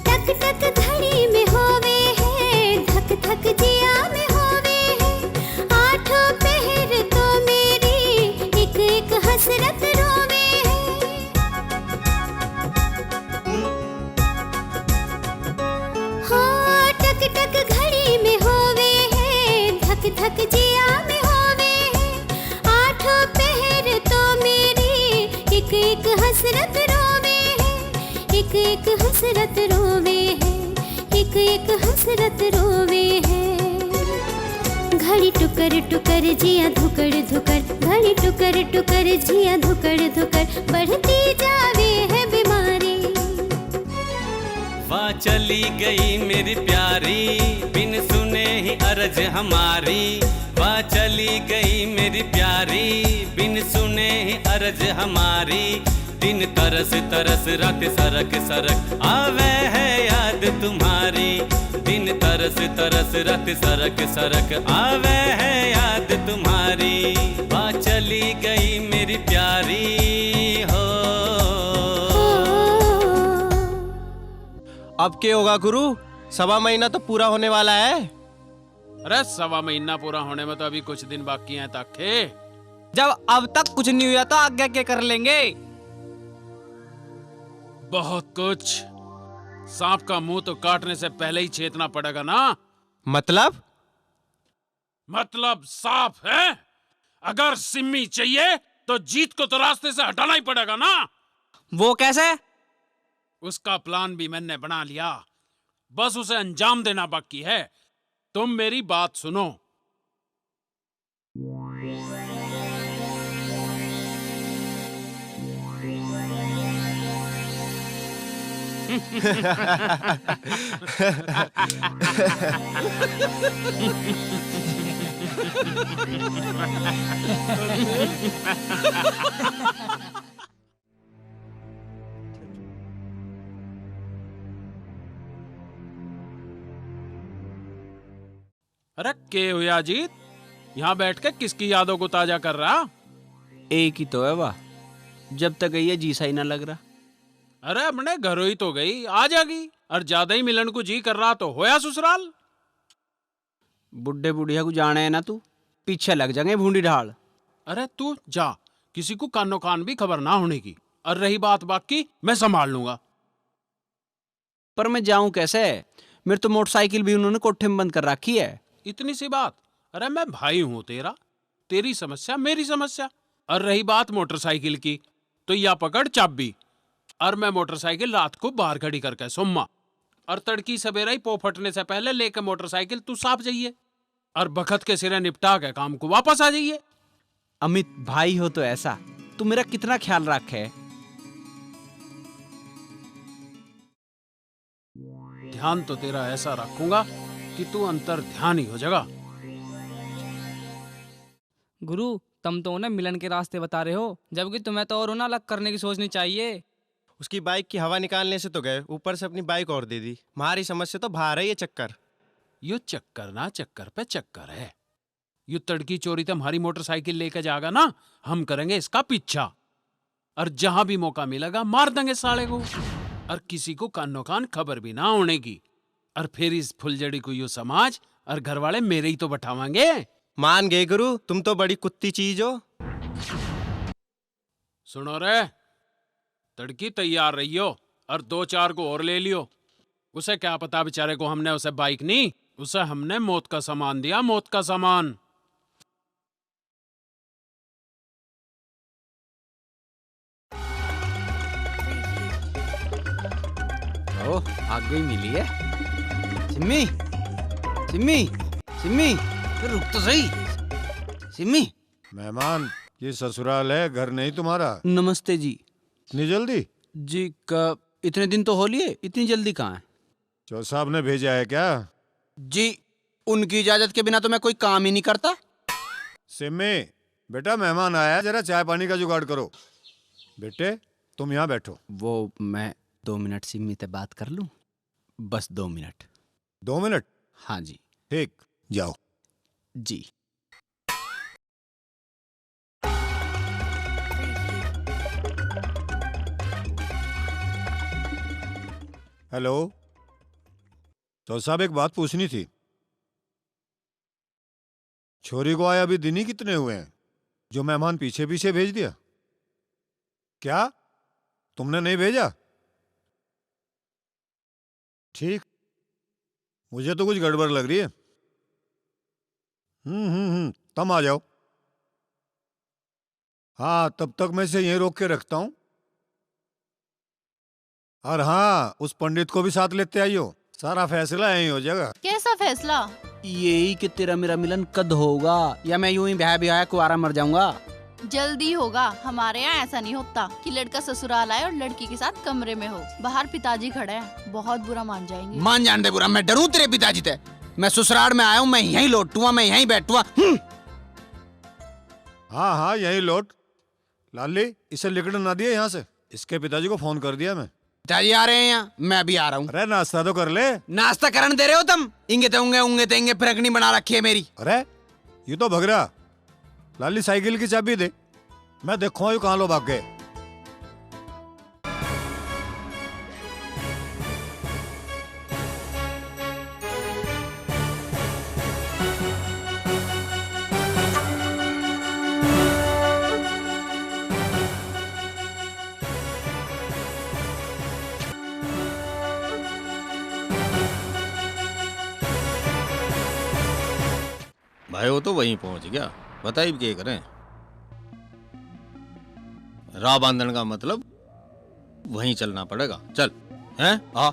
टक टक घड़ी में होवे है, धक धक जिया में होवे है। आठों पहर तो मेरी एक एक हसरत रोवे है। हाँ टक टक घड़ी में होवे है, धक धक जिया में होवे है। आठों पहर तो मेरी एक एक हसरत रोवे है, एक एक हसरत रोवे है, एक एक हसरत रोवे है। घड़ी टुकर टुकर जिया धुकर धुकर, घड़ी टुकर टुकर जिया धुकर धुकर, बढ़ती जावे है बीमारी। वहाँ चली गई मेरी प्यारी, बिन सुने ही अर्ज हमारी। वहाँ चली गई मेरी प्यारी, बिन सुने ही अर्ज हमारी। दिन तरस तरस रात सरक सरक आवे है याद तुम्हारी, दिन तरस तरस रात सरक सरक आवे है याद तुम्हारी। वहाँ चली गई मेरी प्यारी हो। अब क्या होगा गुरु? 1.25 महीना तो पूरा होने वाला है। अरे 1.25 महीना पूरा होने में तो अभी कुछ दिन बाकी हैं ताखे। जब अब तक कुछ नहीं हुआ तो आगे क्या कर लेंगे? बहुत कुछ। सांप का मुंह तो काटने से पहले ही छेदना पड़ेगा ना। मतलब साफ है। अगर सिम्मी चाहिए तो जीत को तो रास्ते से हटाना ही पड़ेगा ना। वो कैसे? उसका प्लान भी मैंने बना लिया, बस उसे अंजाम देना बाकी है। तुम मेरी बात सुनो। अरे के हुआ जीत? यहाँ बैठ के किसकी यादों को ताजा कर रहा? एक ही तो है वाह, जब तक गई है जी सा ही ना लग रहा। अरे अपने घरों ही तो गई, आ जागी। और ज्यादा ही मिलन को जी कर रहा तो होया ससुराल। बुढ़े बुढ़िया को जाने है ना तू, पीछे लग जाएंगे भूंडी ढाल। अरे तू जा, किसी को कानो कान भी खबर ना होने की। और रही बात बाकी, मैं संभाल लूंगा। पर मैं जाऊं कैसे? मेरी तो मोटरसाइकिल भी उन्होंने कोठे में बंद कर रखी है। इतनी सी बात? अरे मैं भाई हूं तेरा, तेरी समस्या मेरी समस्या। और रही बात मोटरसाइकिल की, तो या पकड़ चाबी, और मैं मोटरसाइकिल रात को बाहर खड़ी करके सोमा। और तड़की सवेरा ही पो फटने से पहले लेके मोटरसाइकिल तू साफ जाइए, और बखत के सिरे निपटा के काम को वापस आ जाइए। अमित भाई हो तो ऐसा, तू मेरा कितना ख्याल रखे। ध्यान तो तेरा ऐसा रखूंगा कि तू अंतर ध्यान ही हो जाएगा। गुरु तुम तो उन्हें मिलन के रास्ते बता रहे हो, जबकि तुम्हें तो और उन्हें अलग करने की सोचनी चाहिए। उसकी बाइक की हवा निकालने से तो गए, ऊपर से अपनी बाइक और दे दी। हमारी समझ से तो बाहर है ये चक्कर। यो चक्कर ना चक्कर पे चक्कर है। यो तड़की चोरी तो हमारी मोटरसाइकिल लेकर जाएगा ना, हम करेंगे इसका पीछा। और जहां भी मौका मिलेगा मार देंगे साले को, और किसी को कानो कान खबर भी ना होने की। और फिर इस फुलझड़ी को यूं समाज और घर वाले मेरे ही तो बैठावांगे। मान गए गुरु, तुम तो बड़ी कुत्ती चीज हो। सुनो रे, तड़की तैयार रहियो और 2-4 को और ले लियो। उसे क्या पता बेचारे को हमने उसे बाइक नहीं, उसे हमने मौत का सामान दिया, मौत का सामान। ओह, आग भी मिली है। सिम्मी, सिम्मी, सिम्मी, रुक तो सही। सिम्मी। मेहमान, ये ससुराल है, घर नहीं तुम्हारा। नमस्ते जी। इतनी जल्दी? जी कब? इतने दिन तो हो लिए, इतनी जल्दी कहाँ है? चौधरी साहब ने भेजा है क्या? जी, उनकी इजाजत के बिना तो मैं कोई काम ही नहीं करता। सिम्मी, बेटा मेहमान आया है, जरा चाय पानी का जुगाड़ करो। बेटे तुम यहाँ बैठो। वो मैं 2 मिनट सिम्मी से बात कर लूं? बस 2 मिनट। 2 मिनट? हाँ जी। ठीक, जाओ। जी। हेलो तो साहब, एक बात पूछनी थी। छोरी को आए अभी दिन ही कितने हुए हैं जो मेहमान पीछे पीछे भेज दिया? क्या तुमने नहीं भेजा? ठीक, मुझे तो कुछ गड़बड़ लग रही है। तुम आ जाओ। हाँ, तब तक मैं इसे यहीं रोक के रखता हूं। और हाँ, उस पंडित को भी साथ लेते आइयो, सारा फैसला यहीं हो जाएगा। कैसा फैसला? यही कि तेरा मेरा मिलन कद होगा, या मैं यूं ही ब्याह कुआरा मर जाऊंगा। जल्दी होगा। हमारे यहाँ ऐसा नहीं होता कि लड़का ससुराल आए और लड़की के साथ कमरे में हो। बाहर पिताजी खड़े हैं, बहुत बुरा मान जाएंगे। मान जान दे बुरा, मैं डरूं तेरे पिताजी से? मैं ससुराल में आया हूँ, मैं यहीं लौटूंगा, मैं यहीं बैठूंगा। हाँ हाँ, यहीं लौट। लाली, इसे लिखने ना दिए यहाँ से। इसके पिताजी को फोन कर दिया मैं। पिताजी आ रहे हैं यहाँ, मैं भी आ रहा हूँ। अरे नाश्ता तो कर ले। नाश्ता करने दे रहे हो तुम? इंगे तेंगे फिरकनी बना रखी है मेरी। अरे ये तो भगरा। लाली, साइकिल की चाबी दे, मैं देखूं कहाँ लो भाग गए। भाई वो तो वहीं पहुंच गया, बताइए क्या करें। राह बांधने का मतलब वहीं चलना पड़ेगा। चल हैं? आ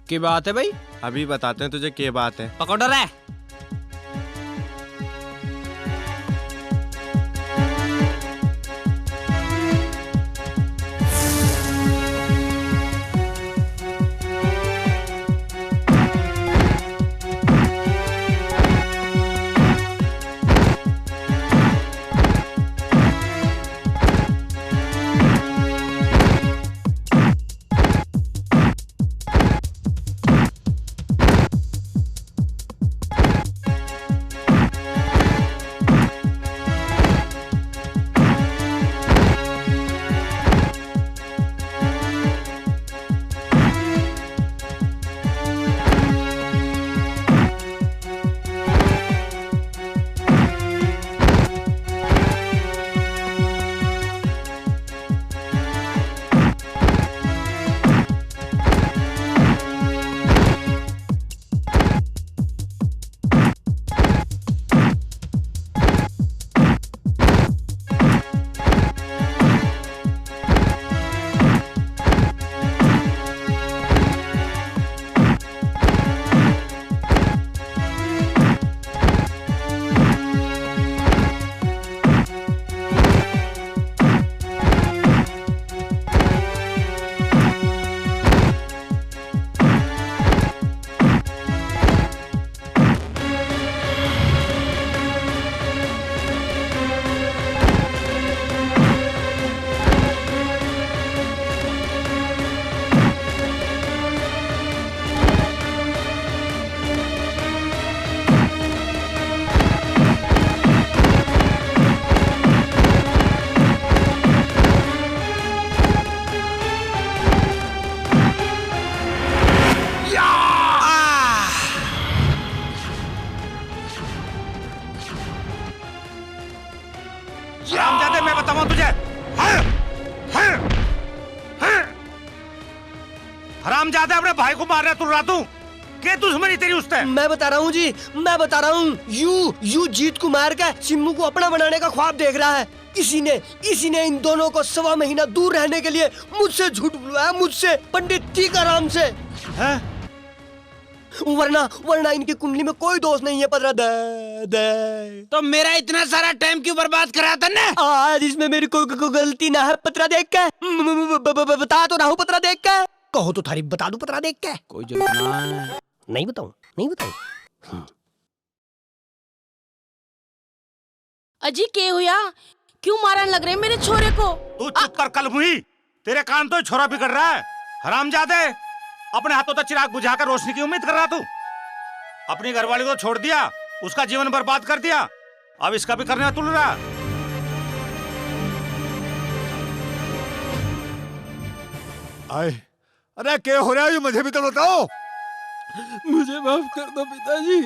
क्या बात है भाई? अभी बताते हैं तुझे क्या बात है। पकड़ो रे। हरामजादा अपने भाई को मार रहा तू रातू। क्या दुश्मनी तेरी उससे? मैं बता रहा हूँ जी, मैं बता रहा हूँ। यू जीत को मार के सिम्मू को अपना बनाने का ख्वाब देख रहा है। इसी ने इन दोनों को 1.25 महीना दूर रहने के लिए मुझसे झूठ बुलवाया, मुझसे, पंडित टीकाराम से। हैं? वरना इनकी कुंडली में कोई दोष नहीं है। पतरा दे। तो मेरा इतना सारा टाइम क्यों बर्बाद करा तन्ने? आज इसमें मेरी कोई गलती ना है। पतरा देख के बता तो रहा हूँ। पतरा देख के कहो तो थारी बता दूं। पतरा देख के कोई जरूरत ना है। नहीं बताऊं। अजी के हुआ? क्यों मारने लग रहे हैं मेरे छोरे को? तू चुप कर कलमुही, तेरे कान तो छोरा बिगड़ रहा है। हरामजादे, अपने हाथों तक चिराग बुझाकर रोशनी की उम्मीद कर रहा तू। अपनी घरवाली को छोड़ दिया, उसका जीवन बर्बाद कर दिया, अब इसका भी करने तुल रहा। आए, अरे क्या हो रहा है? मुझे भी तो बताओ। मुझे माफ कर दो पिताजी,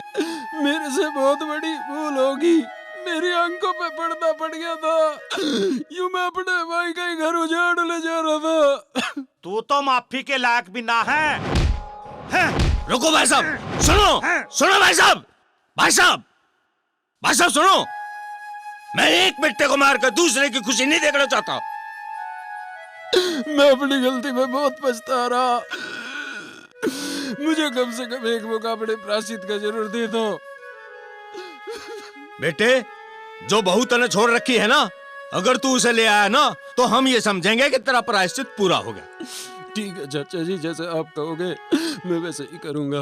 मेरे से बहुत बड़ी भूल होगी। मेरी आंखों पे पर्दा पड़ गया था। यूं मैं अपने भाई का ही घर उजाड़ ले जा रहा था। तू तो माफी के लायक भी ना है। रुको भाई साहब, सुनो भाई साहब, भाई साहब सुनो। मैं एक बेटे को मारकर दूसरे की खुशी नहीं देखना चाहता। मैं अपनी गलती में बहुत पछता रहा। मुझे कम से कम एक मौका अपने प्रायश्चित का जरूर दे दो। बेटे, जो बहू तने छोड़ रखी है ना, अगर तू उसे ले आया ना, तो हम ये समझेंगे कि तेरा प्रायश्चित पूरा हो गया। ठीक है चाचा जी, जैसे आप कहोगे मैं वैसे ही करूंगा।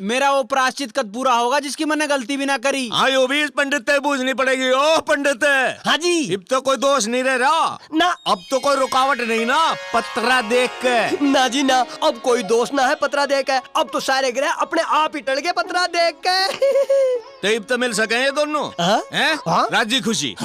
मेरा वो प्रायश्चित कद पूरा होगा जिसकी मैंने गलती भी ना करी। हाँ, यो भी इस पंडित से पूछनी पड़ेगी। ओ पंडित, हाँ जी। अब तो कोई दोष नहीं रह रहा ना, अब तो कोई रुकावट नहीं ना, पतरा देख के। ना जी ना, अब कोई दोष ना है पतरा देख के। अब तो सारे ग्रह अपने आप ही टल गए पतरा देख के। तो अब तो मिल सके ये दोनों, हैं? राजी खुशी।